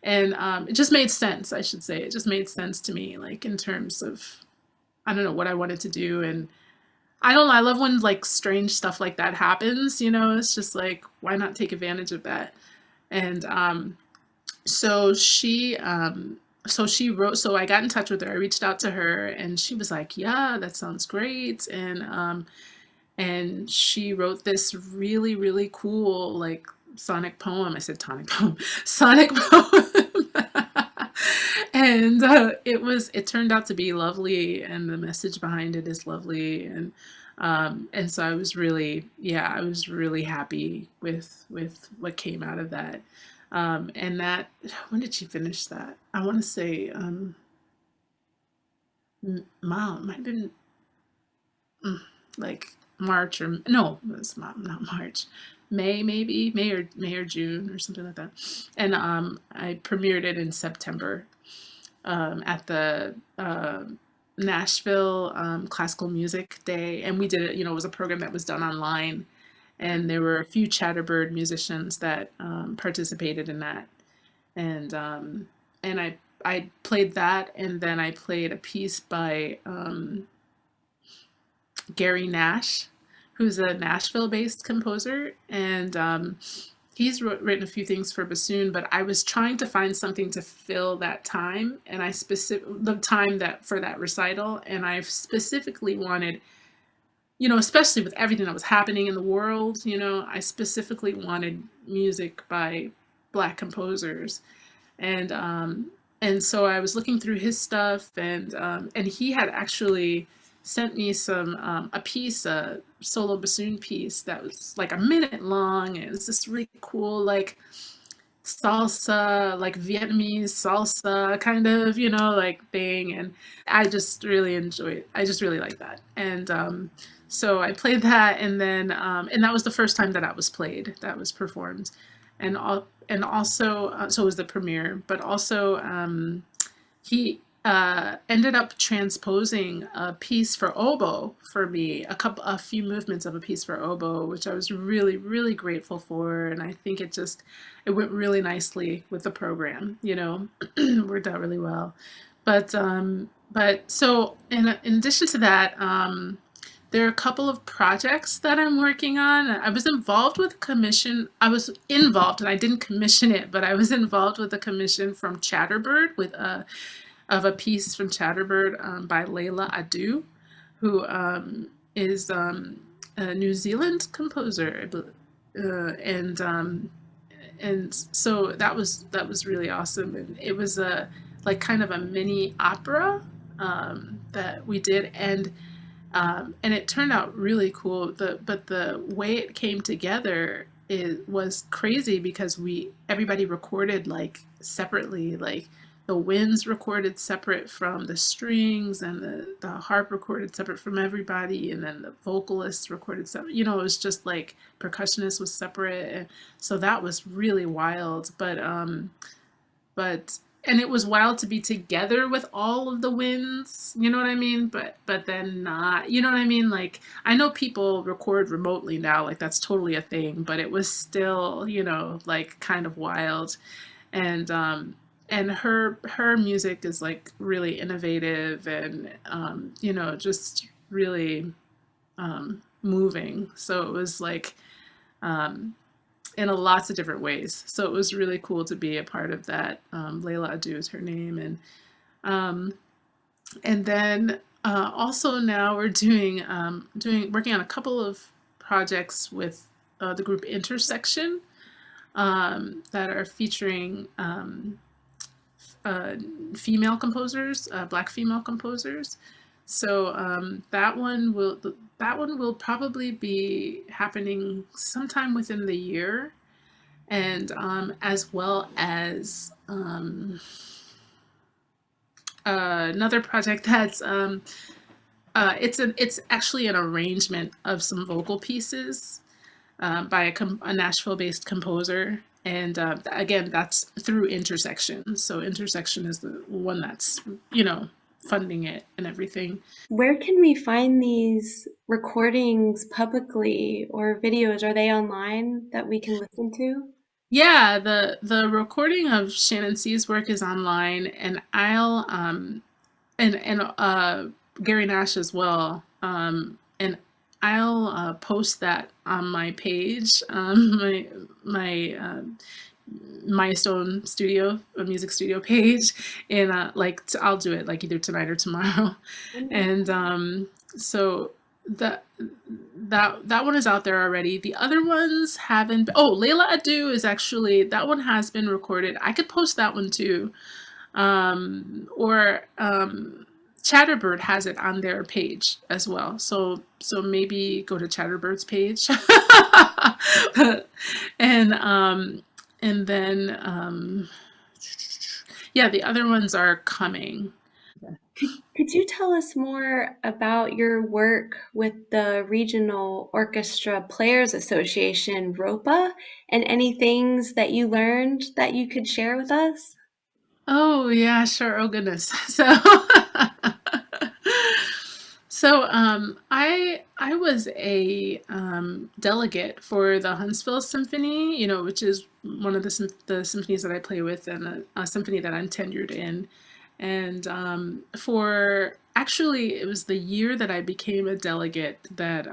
and it just made sense, I should say. It just made sense to me, like in terms of, I don't know, what I wanted to do. And I don't know, I love when like strange stuff like that happens, it's just like, why not take advantage of that? And so she wrote, so I got in touch with her. I reached out to her, and she was like, yeah, that sounds great. And she wrote this really really cool like sonic poem. I said tonic poem. Sonic poem. And it turned out to be lovely, and the message behind it is lovely. And so I was really, yeah, I was really happy with what came out of that. And that, when did she finish that? I want to say, mom, might have been like March, or no, it was not March, May, maybe May or June or something like that. And I premiered it in September at the Nashville Classical Music Day, and we did it. It was a program that was done online, and there were a few Chatterbird musicians that participated in that, and I played that, and then I played a piece by Gary Nash, who's a Nashville-based composer, and he's written a few things for bassoon, but I was trying to find something to fill that time, and the time that for that recital, and I specifically wanted, especially with everything that was happening in the world, I specifically wanted music by Black composers, and so I was looking through his stuff, and he had actually sent me a piece, a solo bassoon piece that was like a minute long. It was this really cool, like salsa, like Vietnamese salsa kind of, like thing. And I just really like that. And so I played that, and that was the first time that that was performed. And also, so it was the premiere, but also he ended up transposing a piece for oboe for me, a few movements of a piece for oboe, which I was really, really grateful for. And I think it went really nicely with the program, worked out really well. But so in addition to that, there are a couple of projects that I'm working on. I was involved, and I didn't commission it, but I was involved with a commission from Chatterbird of a piece from Chatterbird by Layla Adu, who is a New Zealand composer, and so that was really awesome, and it was like kind of a mini opera that we did, and it turned out really cool. But the way it came together was crazy because everybody recorded like separately, like the winds recorded separate from the strings, and the harp recorded separate from everybody, and then the vocalists recorded separate. It was just like percussionist was separate, and so that was really wild. And it was wild to be together with all of the winds, you know what I mean? But then not, you know what I mean? Like, I know people record remotely now, like that's totally a thing, but it was still, like kind of wild. And her music is like really innovative, and just really moving. So it was like in lots of different ways. So it was really cool to be a part of that. Layla Adu is her name, and then also now we're working on a couple of projects with the group Intersection that are featuring female composers, Black female composers. So that one will probably be happening sometime within the year, and as well as another project that's it's actually an arrangement of some vocal pieces by a Nashville-based composer. And again, that's through Intersection. So Intersection is the one that's, funding it and everything. Where can we find these recordings publicly or videos? Are they online that we can listen to? Yeah, the recording of Shannon C's work is online, and I'll and Gary Nash as well. And I'll post that on my page, my Milestone Studio, a music studio page, and I'll do it like either tonight or tomorrow, and so that that one is out there already. The other ones haven't. Oh, Layla Adu is actually, that one has been recorded. I could post that one too, or Chatterbird has it on their page as well. So maybe go to Chatterbird's page, and then yeah, the other ones are coming. Could you tell us more about your work with the Regional Orchestra Players Association, ROPA, and any things that you learned that you could share with us? Oh yeah, sure. Oh goodness. I was a delegate for the Huntsville Symphony, which is one of the symphonies that I play with, and a symphony that I'm tenured in. And for actually, it was the year that I became a delegate that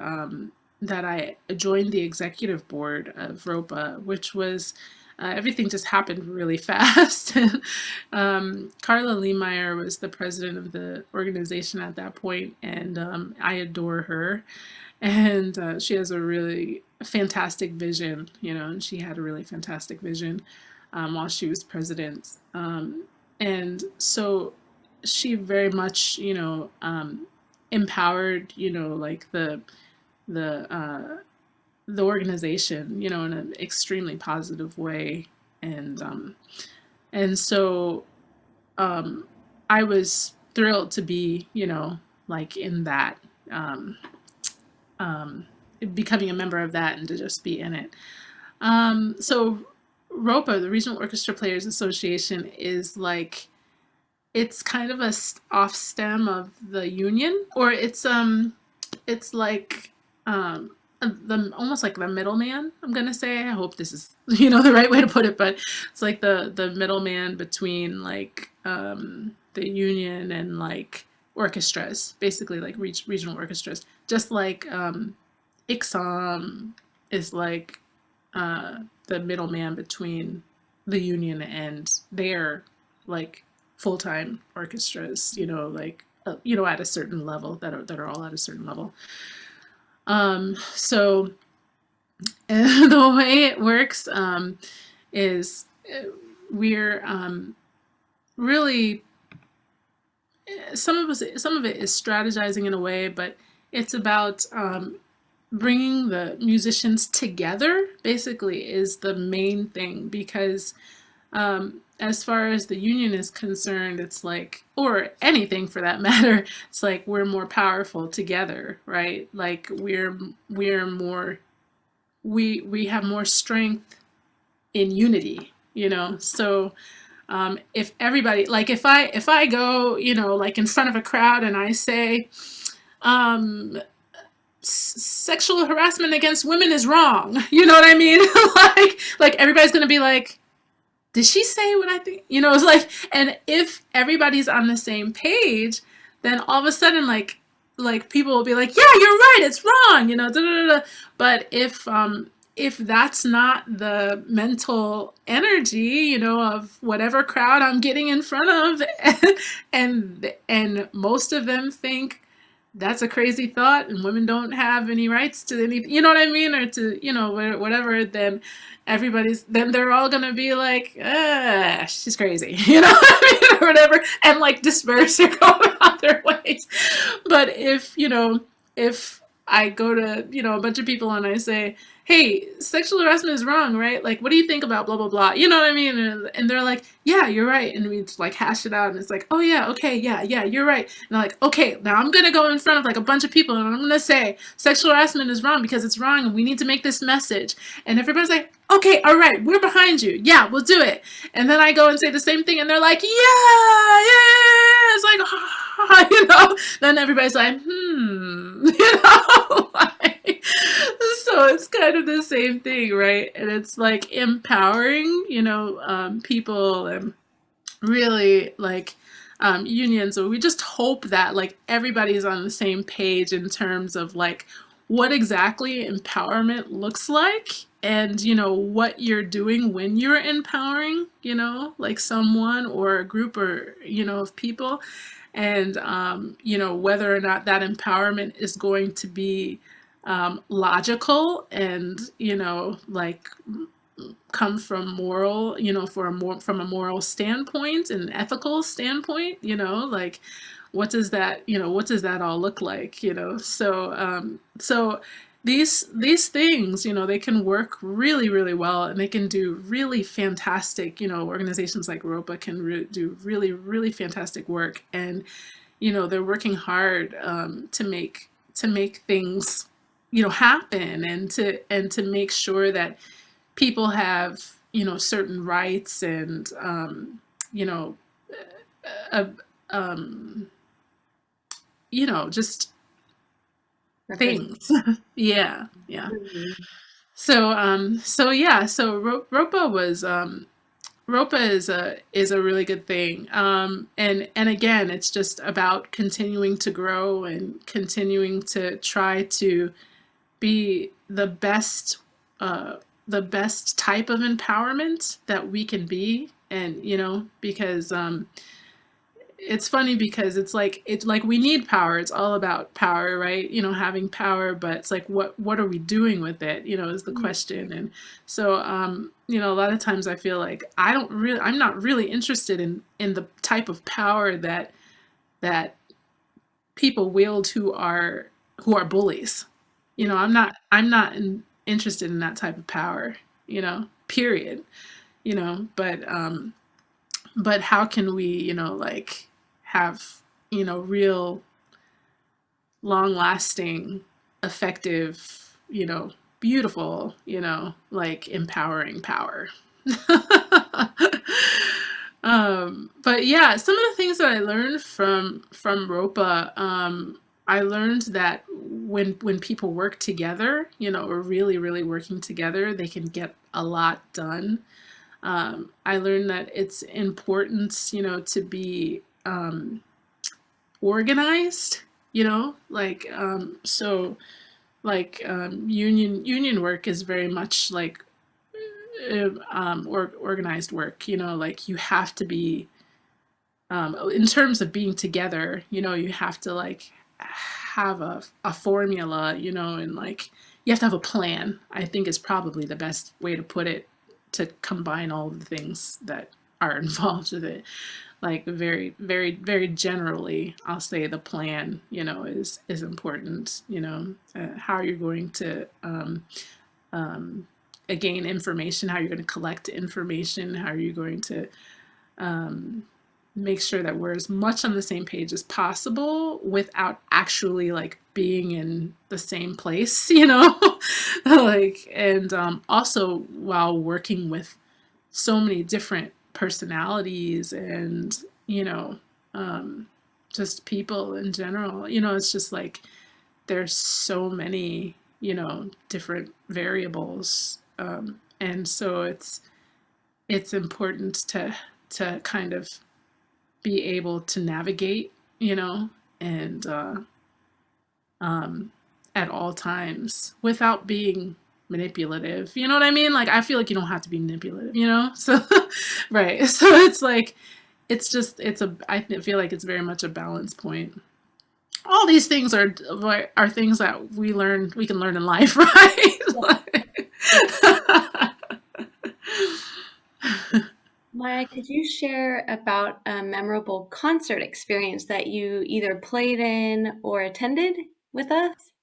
that I joined the executive board of ROPA, which was everything just happened really fast. Carla Leemeyer was the president of the organization at that point, and I adore her. And she has a really fantastic vision, and she had a really fantastic vision while she was president. And so she very much, empowered, like the uh, the organization, in an extremely positive way, and so I was thrilled to be, like in that, um, um, becoming a member of that and to just be in it. So ROPA, the Regional Orchestra Players Association, is like it's kind of a off stem of the union, or it's like the almost like the middleman. I'm gonna say. I hope this is the right way to put it, but it's like the middleman between like the union and like orchestras, basically like regional orchestras. Just like ICSOM is like the middleman between the union and their like full-time orchestras, like at a certain level that are all at a certain level. So the way it works is we're really some of it is strategizing in a way, but it's about bringing the musicians together. Basically, is the main thing, because as far as the union is concerned, it's like, or anything for that matter, it's like we're more powerful together, right? Like we're more we have more strength in unity, So if everybody, like if I go, like in front of a crowd and I say, sexual harassment against women is wrong, you know what I mean? like everybody's gonna be like, did she say what I think? It's like, and if everybody's on the same page, then all of a sudden, like people will be like, yeah, you're right, it's wrong, da, da, da. But if that's not the mental energy, of whatever crowd I'm getting in front of, and most of them think that's a crazy thought and women don't have any rights to anything, you know what I mean? Or to, whatever, then then they're all gonna be like, she's crazy, what I mean? Or whatever, and like disperse or go about their ways. But if I go to, a bunch of people and I say, hey, sexual harassment is wrong, right? Like, what do you think about blah, blah, blah? You know what I mean? And they're like, yeah, you're right. And we just like hash it out. And it's like, oh, yeah, okay, yeah, you're right. And they're like, okay, now I'm going to go in front of like a bunch of people and I'm going to say sexual harassment is wrong because it's wrong and we need to make this message. And everybody's like, okay, all right, we're behind you. Yeah, we'll do it. And then I go and say the same thing and they're like, yeah. It's like, then everybody's like, like, so it's kind of the same thing, right? And it's like empowering, people, and really like unions. So we just hope that like everybody's on the same page in terms of like what exactly empowerment looks like, and what you're doing when you're empowering, like someone or a group or of people, and whether or not that empowerment is going to be logical and like come from moral, from a moral standpoint and ethical standpoint, like what does that all look like, so these things, they can work really, really well, and they can do really fantastic, organizations like ROPA can do really, really fantastic work, and they're working hard to make things happen, and to make sure that people have certain rights and uh, um, just things. Yeah. Mhm. So ROPA is a really good thing. And again, it's just about continuing to grow and continuing to try to be the best type of empowerment that we can be. And because it's funny because it's like we need power. It's all about power, right? Having power, but it's like what are we doing with it, is the question. And so a lot of times I feel like I'm not really interested in the type of power that people wield who are bullies. Interested in that type of power, period. But how can we, like have, real long lasting, effective, beautiful, like empowering power. But yeah, some of the things that I learned from ROPA, I learned that when people work together, or really, really working together, they can get a lot done. I learned that it's important, to be organized, so like union work is very much like organized work, like you have to be in terms of being together, you have to like have a formula, and like you have to have a plan. I think is probably the best way to put it, to combine all of the things that are involved with it. Like very, very, very generally, I'll say the plan, is important. How you're going to gain information, how you're going to collect information, how are you going to make sure that we're as much on the same page as possible without actually like being in the same place, like, and also while working with so many different personalities and, just people in general, it's just like there's so many, different variables. And so it's important to kind of be able to navigate, and at all times without being manipulative. You know what I mean? Like I feel like you don't have to be manipulative, So right. So it's like I feel like it's very much a balance point. All these things are things that we can learn in life, right? Maya, could you share about a memorable concert experience that you either played in or attended with us?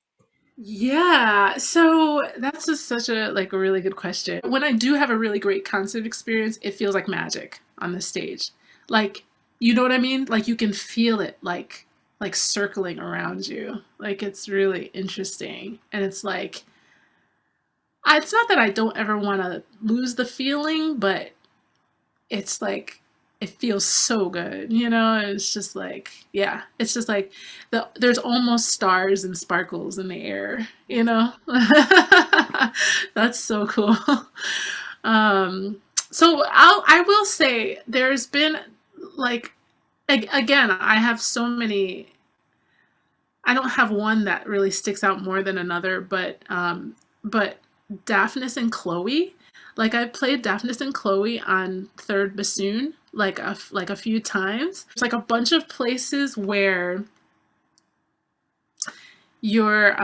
Yeah, so that's just such a really good question. When I do have a really great concert experience, it feels like magic on the stage. Like, you know what I mean? Like you can feel it like circling around you. Like it's really interesting. And it's like it's not that I don't ever want to lose the feeling, but it's like it feels so good, It's just like, yeah, it's just like there's almost stars and sparkles in the air, That's so cool. So I will say there's been like again, I have so many. I don't have one that really sticks out more than another, but Daphnis and Chloe. Like I played Daphnis and Chloe on third bassoon like a few times. There's like a bunch of places where you're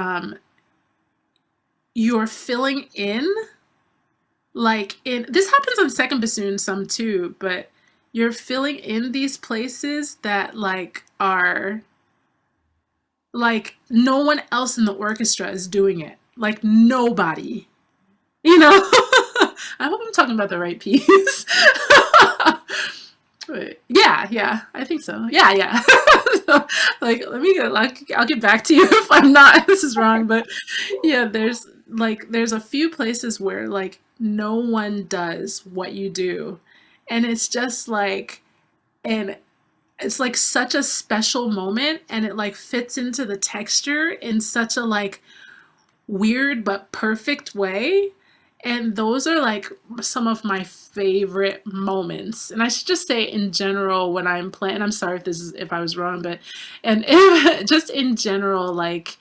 filling in, like in this happens on second bassoon some too, but you're filling in these places that like are like no one else in the orchestra is doing it. Like nobody. I hope I'm talking about the right piece. Wait, yeah, I think so. Yeah. Like, let me go. I'll get back to you if I'm not. This is wrong, but yeah, there's a few places where like no one does what you do, and it's just like, and it's like such a special moment, and it like fits into the texture in such a like weird but perfect way. And those are like some of my favorite moments. And I should just say in general when I'm playing, I'm sorry if I was wrong, but just in general, like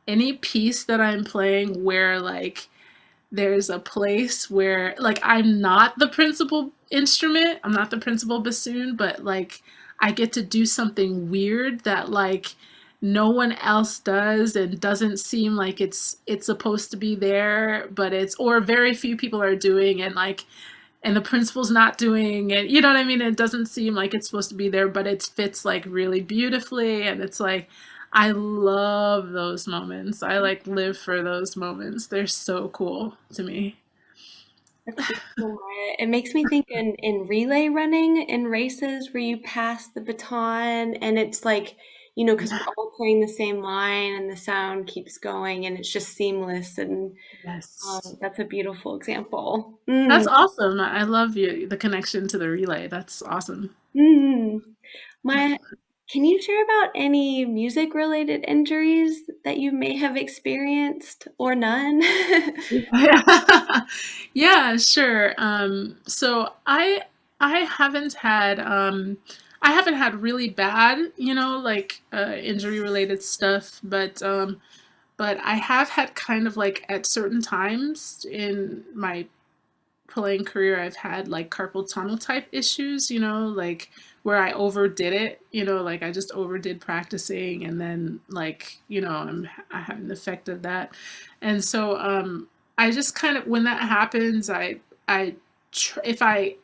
any piece that I'm playing where like there's a place where like I'm not the principal instrument, I'm not the principal bassoon, but like I get to do something weird that like no one else does and doesn't seem like it's supposed to be there, but it's or very few people are doing and like and the principal's not doing it. You know what I mean? It doesn't seem like it's supposed to be there, but it fits like really beautifully. And it's like, I love those moments. I like live for those moments. They're so cool to me. That's beautiful, Maya. It makes me think in relay running in races where you pass the baton and it's like, because we're all playing the same line and the sound keeps going and it's just seamless and Yes. that's a beautiful example. That's awesome. I love you, the connection to the relay. That's awesome. Mm. Maya, can you share about any music related injuries that you may have experienced or none? Yeah, sure. So I haven't had really bad, like injury related stuff, but I have had kind of like at certain times in my playing career, I've had like carpal tunnel type issues, like where I overdid it, like I just overdid practicing and then like, I have an effect of that. And so I just kind of when that happens, if I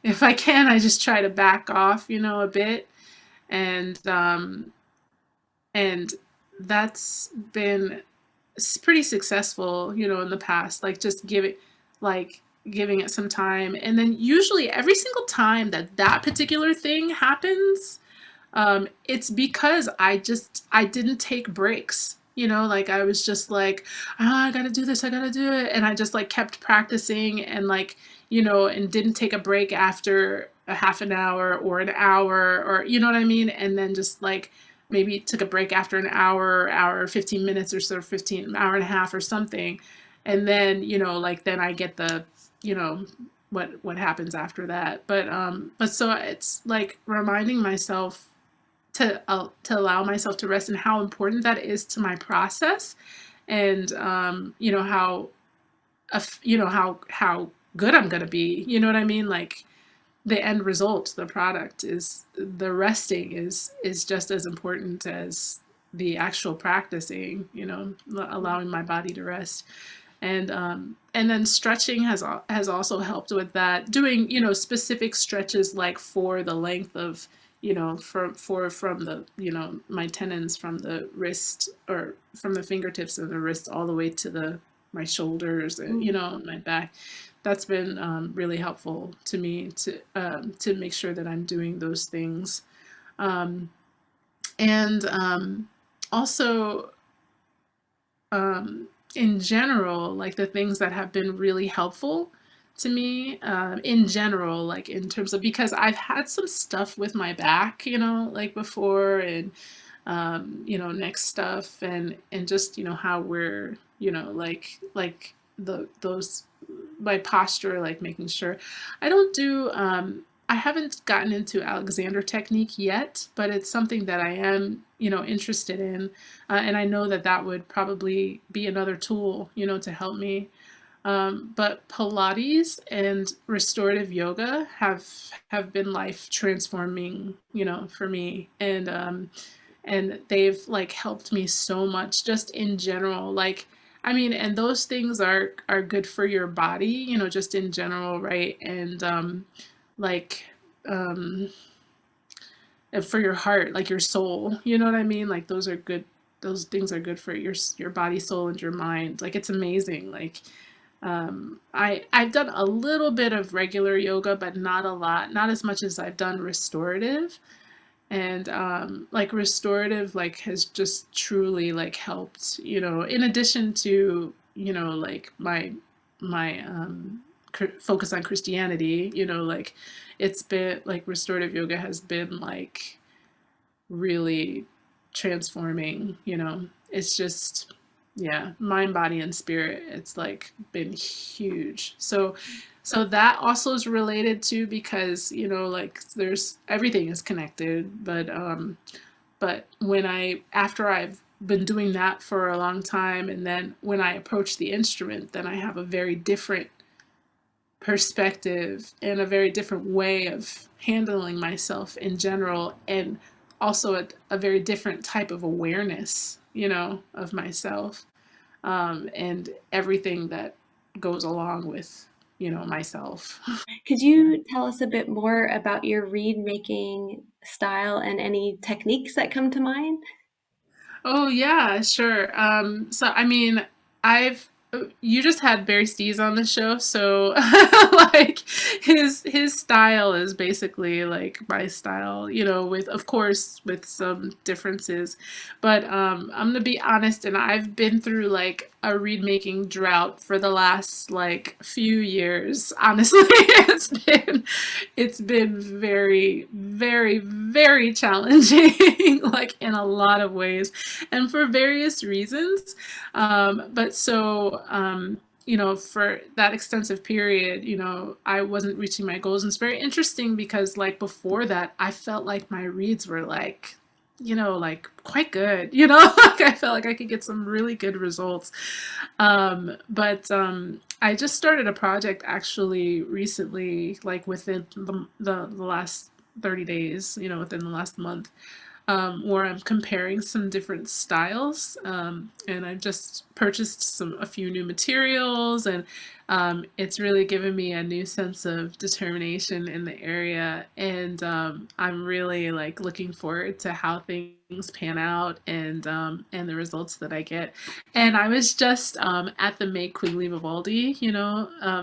if I can, I just try to back off, a bit. And and that's been pretty successful, in the past, like just giving it some time. And then usually every single time that that particular thing happens, it's because I didn't take breaks. Like I was just like, I gotta do this, I gotta do it. And I just like kept practicing and like, and didn't take a break after a half an hour or an hour or, you know what I mean? And then just like maybe took a break after an hour, 15 minutes or so, 15, hour and a half or something. And then, like then I get the, you know, what happens after that. But so it's like reminding myself to allow myself to rest and how important that is to my process and how how good I'm going to be, you know what I mean, like the end result, the product is the resting is just as important as the actual practicing, allowing my body to rest. And then stretching has also helped with that, doing specific stretches like for the length of from the my tendons from the wrist or from the fingertips of the wrist all the way to the my shoulders and my back. That's been really helpful to me to make sure that I'm doing those things. And also in general, like the things that have been really helpful to me in general, like in terms of because I've had some stuff with my back, like before, and neck stuff, and just how we're like those my posture, like making sure I don't do I haven't gotten into Alexander technique yet, but it's something that I am, interested in. And I know that that would probably be another tool, to help me. But Pilates and restorative yoga have been life transforming, for me. And they've like helped me so much just in general. Like, I mean, and those things are good for your body, just in general, right? And like um and for your heart, like your soul, you know what I mean? Like those are good. Those things are good for your body, soul, and your mind. Like it's amazing. Like I've done a little bit of regular yoga, but not a lot, not as much as I've done restorative. And like restorative like has just truly like helped, in addition to like my focus on Christianity, like it's been like restorative yoga has been like really transforming, it's just yeah, mind, body, and spirit. It's like been huge. So that also is related to because like there's everything is connected, but when I after I've been doing that for a long time. And then when I approach the instrument, then I have a very different perspective and a very different way of handling myself in general, and also a very different type of awareness, of myself, and everything that goes along with, myself. Could you tell us a bit more about your reed making style and any techniques that come to mind? Oh yeah, sure. So I mean, I've you just had Barry Stees on the show, so like his style is basically like my style, with, of course, with some differences. But I'm gonna be honest, and I've been through like a reed making drought for the last like few years. Honestly, it's been very, very, very challenging, like in a lot of ways, and for various reasons. But so, for that extensive period, I wasn't reaching my goals. And it's very interesting because, like, before that, I felt like my reads were like, like quite good, like I felt like I could get some really good results. But I just started a project actually recently, like within the last 30 days, within the last month, where I'm comparing some different styles. And I've just purchased a few new materials, and it's really given me a new sense of determination in the area. And I'm really like looking forward to how things pan out, and the results that I get. And I was just at the Make Quigley Vivaldi,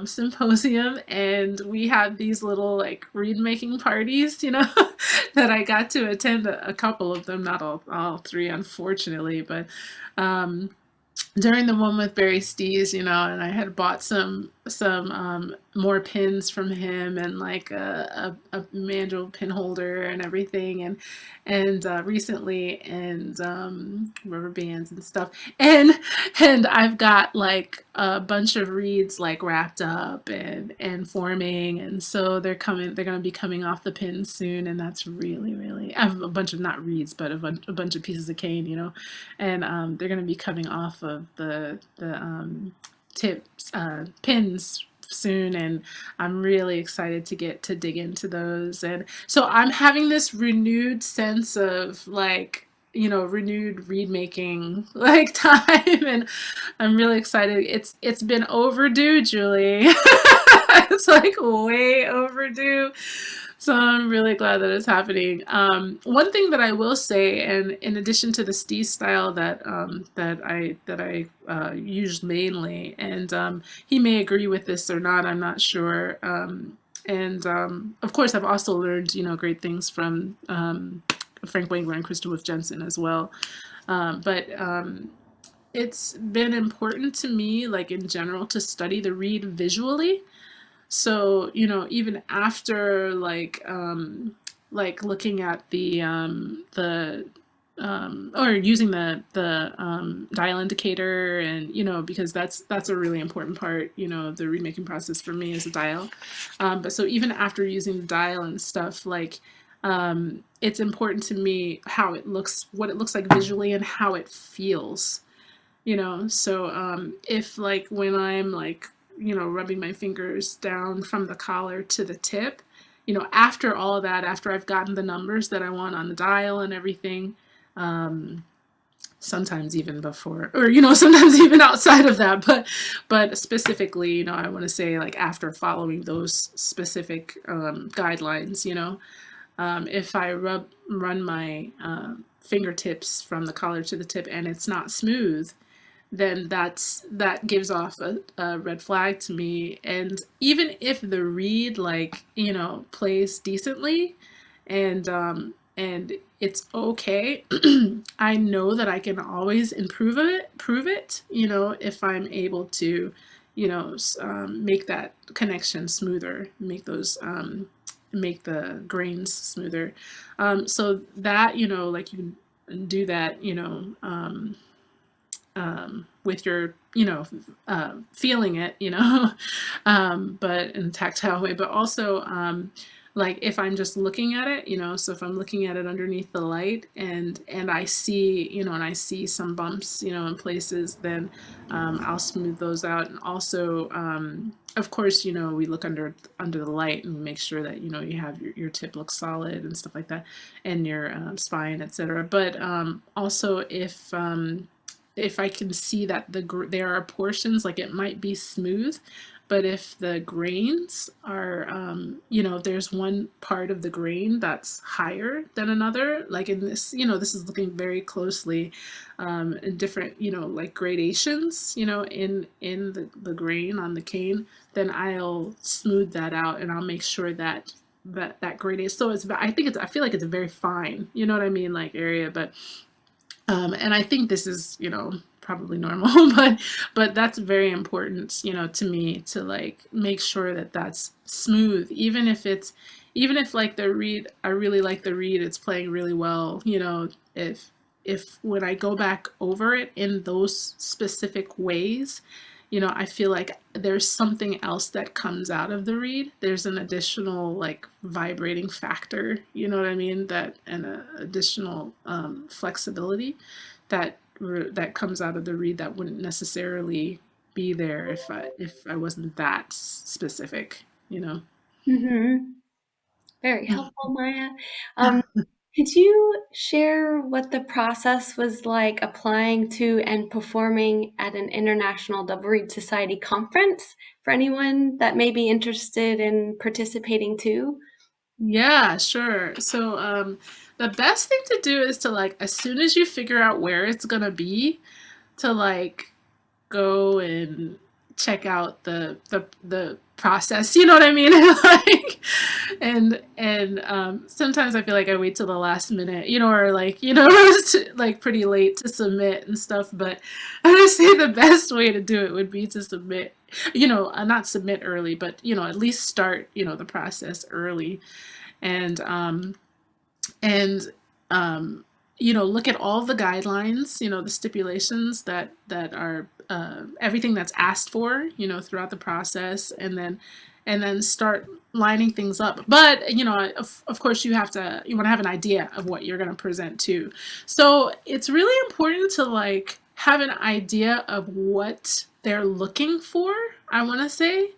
symposium, and we had these little like reed making parties, that I got to attend a couple of them, not all three, unfortunately, but during the one with Barry Stees, and I had bought some more pins from him, and like a mandrel pin holder and everything, and recently, and rubber bands and stuff, and I've got like a bunch of reeds like wrapped up and forming, and so they're gonna be coming off the pins soon, and that's really, really, I have a bunch of, not reeds, but a bunch of pieces of cane, and they're going to be coming off of the tips, pins soon, and I'm really excited to get to dig into those. And so I'm having this renewed sense of like, renewed reed making like time, and I'm really excited. It's been overdue, Julie. It's like way overdue. So I'm really glad that it's happening. One thing that I will say, and in addition to the Steve style that I use mainly, and he may agree with this or not, I'm not sure. And of course, I've also learned great things from Frank Wangler and Kristin with Jensen as well. But it's been important to me, like in general, to study the reed visually. So, even after like looking at or using the dial indicator, and because that's a really important part, of the reed making process for me, is a dial. But so even after using the dial and stuff, like it's important to me how it looks, what it looks like visually, and how it feels. So if like when I'm like rubbing my fingers down from the collar to the tip, after all of that, after I've gotten the numbers that I want on the dial and everything, sometimes even before, or sometimes even outside of that, but specifically, I want to say like after following those specific guidelines, if I run my fingertips from the collar to the tip and it's not smooth, then that gives off a red flag to me. And even if the reed like plays decently, and it's okay, I know that I can always prove it, if I'm able to make that connection smoother, make the grains smoother. So that like you can do that with your, feeling it, but in a tactile way, but also like if I'm just looking at it, so if I'm looking at it underneath the light and I see, and I see some bumps, in places, then I'll smooth those out. And also, of course, we look under the light and make sure that you have your tip looks solid and stuff like that, and your spine, etc. But also, if I can see that there are portions, like it might be smooth, but if the grains are, there's one part of the grain that's higher than another, like in this, this is looking very closely in different, like gradations, in the grain on the cane, then I'll smooth that out and I'll make sure that that gradient. So I feel like it's a very fine, you know what I mean, like area, but and I think this is, probably normal, but that's very important, to me, to like make sure that that's smooth, even if like the reed, I really like the reed, it's playing really well, if when I go back over it in those specific ways, I feel like there's something else that comes out of the reed. There's an additional like vibrating factor, you know what I mean? That and an additional flexibility that comes out of the reed that wouldn't necessarily be there if I wasn't that specific, Mm-hmm. Very helpful, Maya. Um, could you share what the process was like applying to and performing at an International Double Reed Society conference for anyone that may be interested in participating too? Yeah, sure. So, the best thing to do is to like, as soon as you figure out where it's gonna be, to like go and check out the process. You know what I mean? Like, and sometimes I feel like I wait till the last minute, or like like pretty late to submit and stuff. But I would say the best way to do it would be to submit. Not submit early, but at least start the process early, and and look at all the guidelines, the stipulations that are everything that's asked for, throughout the process, and then start lining things up. But of course, you want to have an idea of what you're going to present to. So it's really important to like have an idea of what they're looking for, I want to say.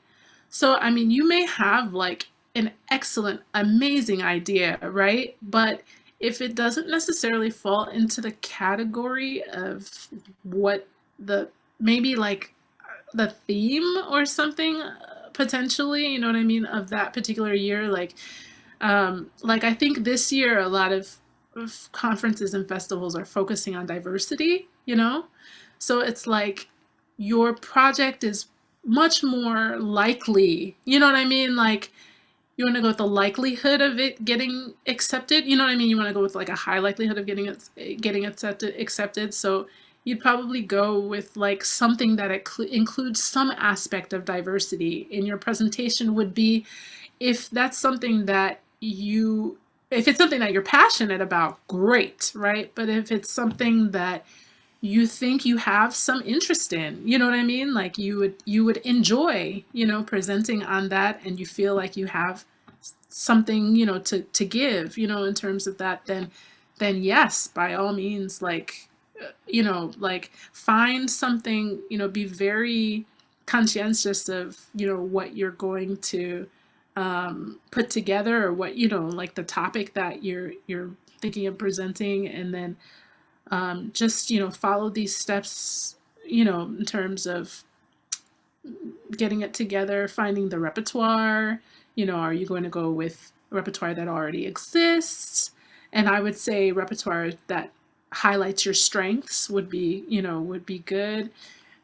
So I mean, you may have like an excellent, amazing idea, right? But if it doesn't necessarily fall into the category of what maybe like the theme or something, potentially, you know what I mean, of that particular year, like I think this year a lot of conferences and festivals are focusing on diversity, so it's like your project is much more likely, you know what I mean, like you want to go with the likelihood of it getting accepted. You know what I mean? You want to go with like a high likelihood of getting accepted. So you'd probably go with like something that includes some aspect of diversity in your presentation. Would be if that's something that if it's something that you're passionate about, great, right? But if it's something that you think you have some interest in, you know what I mean? Like you would enjoy, presenting on that, and you feel like you have something, to give, in terms of that, then yes, by all means, like, like find something, be very conscientious of, what you're going to put together, or what, like the topic that you're thinking of presenting, and then just follow these steps, in terms of getting it together, finding the repertoire. Are you going to go with repertoire that already exists? And I would say repertoire that highlights your strengths would be good.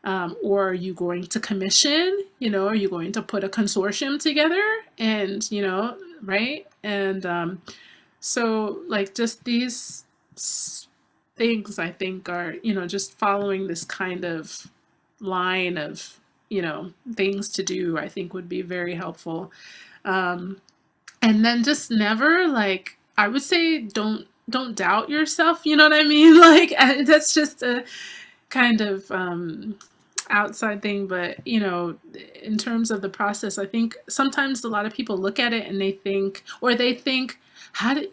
Or are you going to commission? Are you going to put a consortium together? And right? And so like just these things, I think, are just following this kind of line of things to do, I think would be very helpful. And then just never, like, I would say don't doubt yourself, you know what I mean? Like that's just a kind of outside thing, but in terms of the process, I think sometimes a lot of people look at it and they think, how do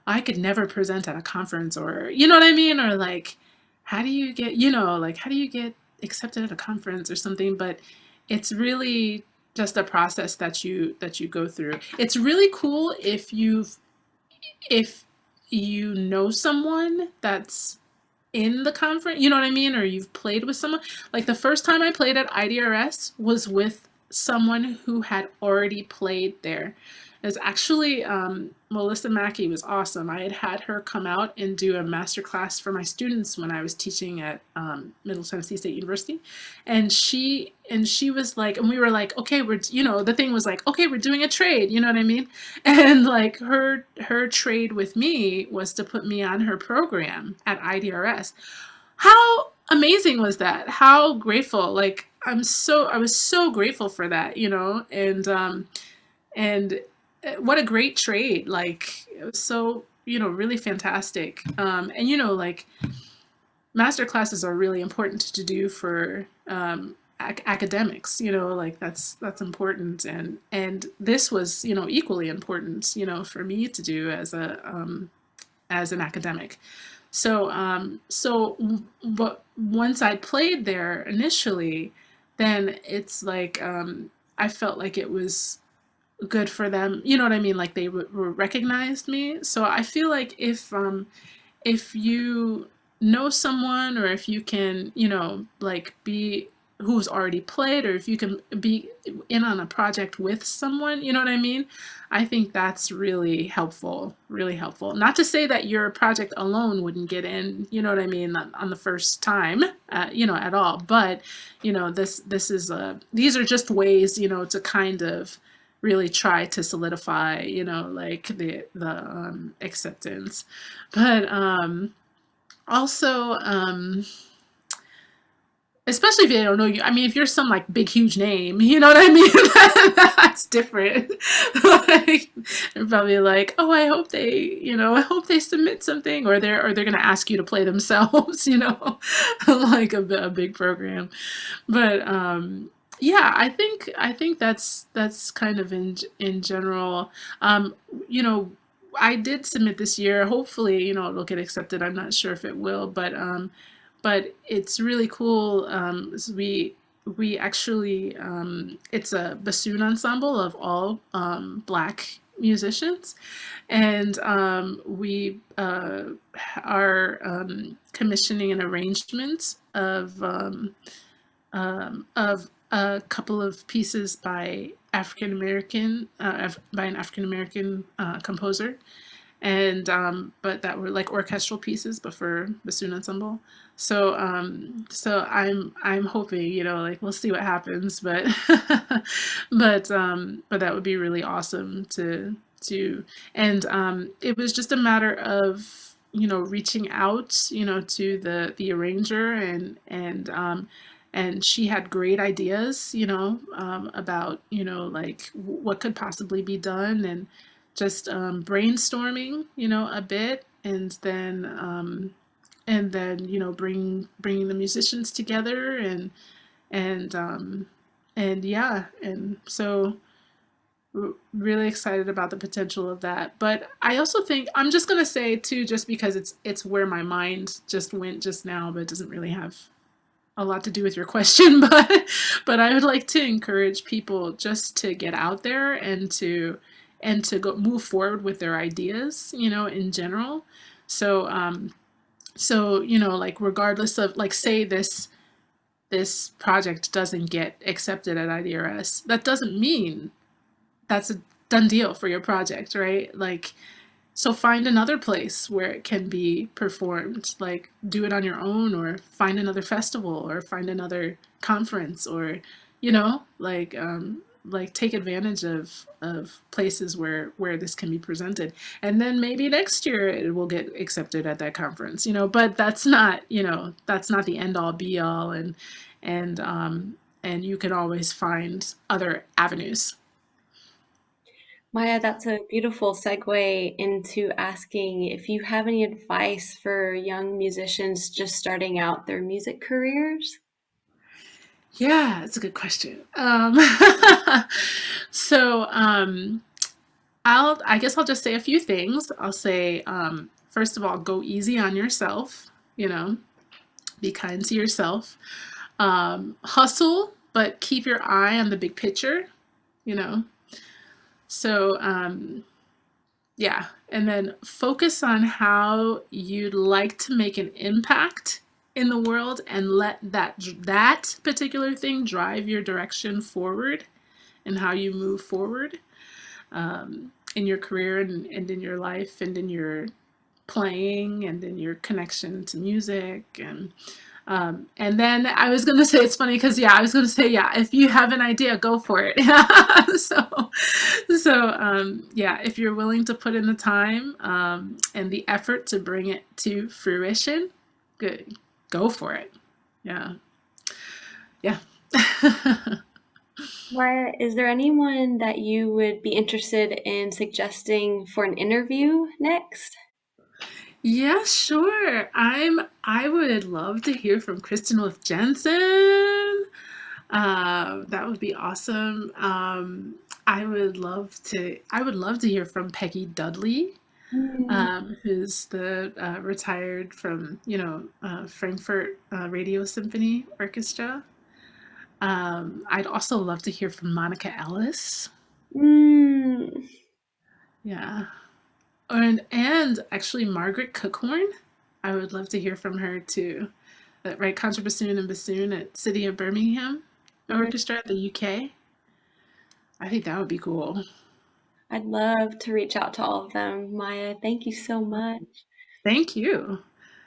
I could never present at a conference, or you know what I mean, or like, how do you get, like, how do you get accepted at a conference or something? But it's really just a process that you go through. It's really cool if you know someone that's in the conference, you know what I mean? Or you've played with someone. Like the first time I played at IDRS was with someone who had already played there. It was actually Melissa Mackey was awesome. I had her come out and do a master class for my students when I was teaching at Middle Tennessee State University, and she was like, and we were like, okay, the thing was like, okay, we're doing a trade, you know what I mean? And like her trade with me was to put me on her program at IDRS. How amazing was that? How grateful! Like I was so grateful for that, and what a great trade! Like it was so really fantastic. And like master classes are really important to do for academics, like that's important, and this was equally important for me to do as an academic. But once I played there initially, then it's like I felt like it was good for them, you know what I mean, like they recognized me. So I feel like if you know someone, or if you can like be who's already played, or if you can be in on a project with someone, you know what I mean, I think that's really helpful, really helpful. Not to say that your project alone wouldn't get in, you know what I mean, on the first time, at all, but this is these are just ways to kind of really try to solidify like the acceptance. But also, especially if they don't know you. I mean, if you're some like big, huge name, you know what I mean? That's different. Like, they're probably like, oh, I hope they submit something, or they're gonna ask you to play themselves, like a big program. But yeah, I think that's kind of in general. Um, you know, I did submit this year. Hopefully, it'll get accepted. I'm not sure if it will, but it's really cool. We actually it's a bassoon ensemble of all Black musicians, and we are commissioning an arrangement of a couple of pieces by by an African American composer, and but that were like orchestral pieces, but for bassoon ensemble. So I'm hoping, like we'll see what happens, but but that would be really awesome to and it was just a matter of reaching out to the arranger, and she had great ideas about like what could possibly be done, and just brainstorming a bit, and then bringing the musicians together, and and yeah, and so really excited about the potential of that. But I also think, I'm just going to say too, just because it's where my mind just went just now, but it doesn't really have a lot to do with your question, but I would like to encourage people just to get out there, and to go move forward with their ideas, in general. So like regardless of, like, say this project doesn't get accepted at IDRS, that doesn't mean that's a done deal for your project, right? Like, so find another place where it can be performed. Like, do it on your own, or find another festival, or find another conference, or like take advantage of places where this can be presented, and then maybe next year it will get accepted at that conference. But that's not the end all be all, and you can always find other avenues. Maya, that's a beautiful segue into asking if you have any advice for young musicians just starting out their music careers. Yeah, it's a good question. So I guess I'll just say a few things. I'll say, first of all, go easy on yourself, you know, be kind to yourself. Hustle, but keep your eye on the big picture, you know. So, yeah, and then focus on how you'd like to make an impact in the world and let that particular thing drive your direction forward and how you move forward in your career and in your life and in your playing and in your connection to music and then I was gonna say it's funny because I was gonna say if you have an idea, go for it. So if you're willing to put in the time and the effort to bring it to fruition, good, go for it. Yeah, yeah. Maya, is there anyone that you would be interested in suggesting for an interview next? Yeah, sure. I would love to hear from Kristin with Jensen. That would be awesome. I would love to hear from Peggy Dudley, Mm, who's the retired from, Frankfurt Radio Symphony Orchestra. I'd also love to hear from Monica Ellis. mm, Yeah. And actually Margaret Cookhorn. I would love to hear from her too. Right, contrabassoon and bassoon at City of Birmingham mm. Orchestra at the UK. I think that would be cool. I'd love to reach out to all of them. Maya, thank you so much. Thank you.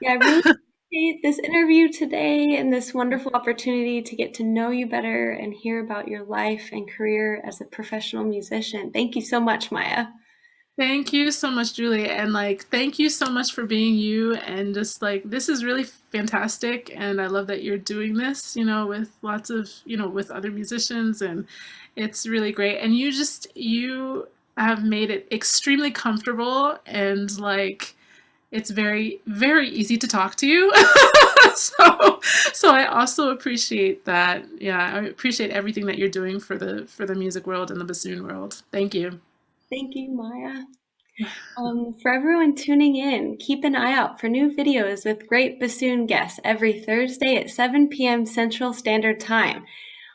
Yeah, I really appreciate this interview today and this wonderful opportunity to get to know you better and hear about your life and career as a professional musician. Thank you so much, Maya. Thank you so much, Julie. And thank you so much for being you. And just this is really fantastic. And I love that you're doing this, with lots of, with other musicians. And it's really great. And you have made it extremely comfortable and it's very, very easy to talk to you. So I also appreciate that. Yeah, I appreciate everything that you're doing for the music world and the bassoon world. Thank you. Thank you, Maya. For everyone tuning in, keep an eye out for new videos with great bassoon guests every Thursday at 7 p.m. Central Standard Time.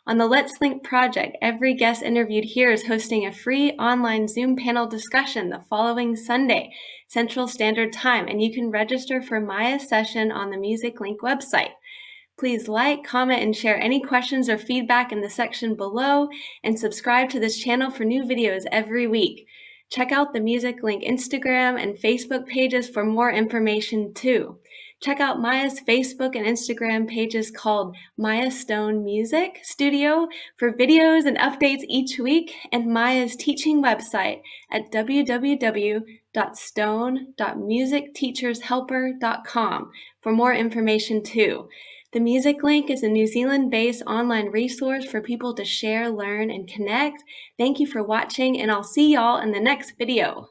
On the Let's Link project, every guest interviewed here is hosting a free online Zoom panel discussion the following Sunday, Central Standard Time, and you can register for Maya's session on the Music Link website. Please like, comment, and share any questions or feedback in the section below, and subscribe to this channel for new videos every week. Check out the Music Link Instagram and Facebook pages for more information too. Check out Maya's Facebook and Instagram pages called Maya Stone Music Studio for videos and updates each week, and Maya's teaching website at www.stone.musicteachershelper.com for more information too. The Music Link is a New Zealand-based online resource for people to share, learn, and connect. Thank you for watching, and I'll see y'all in the next video.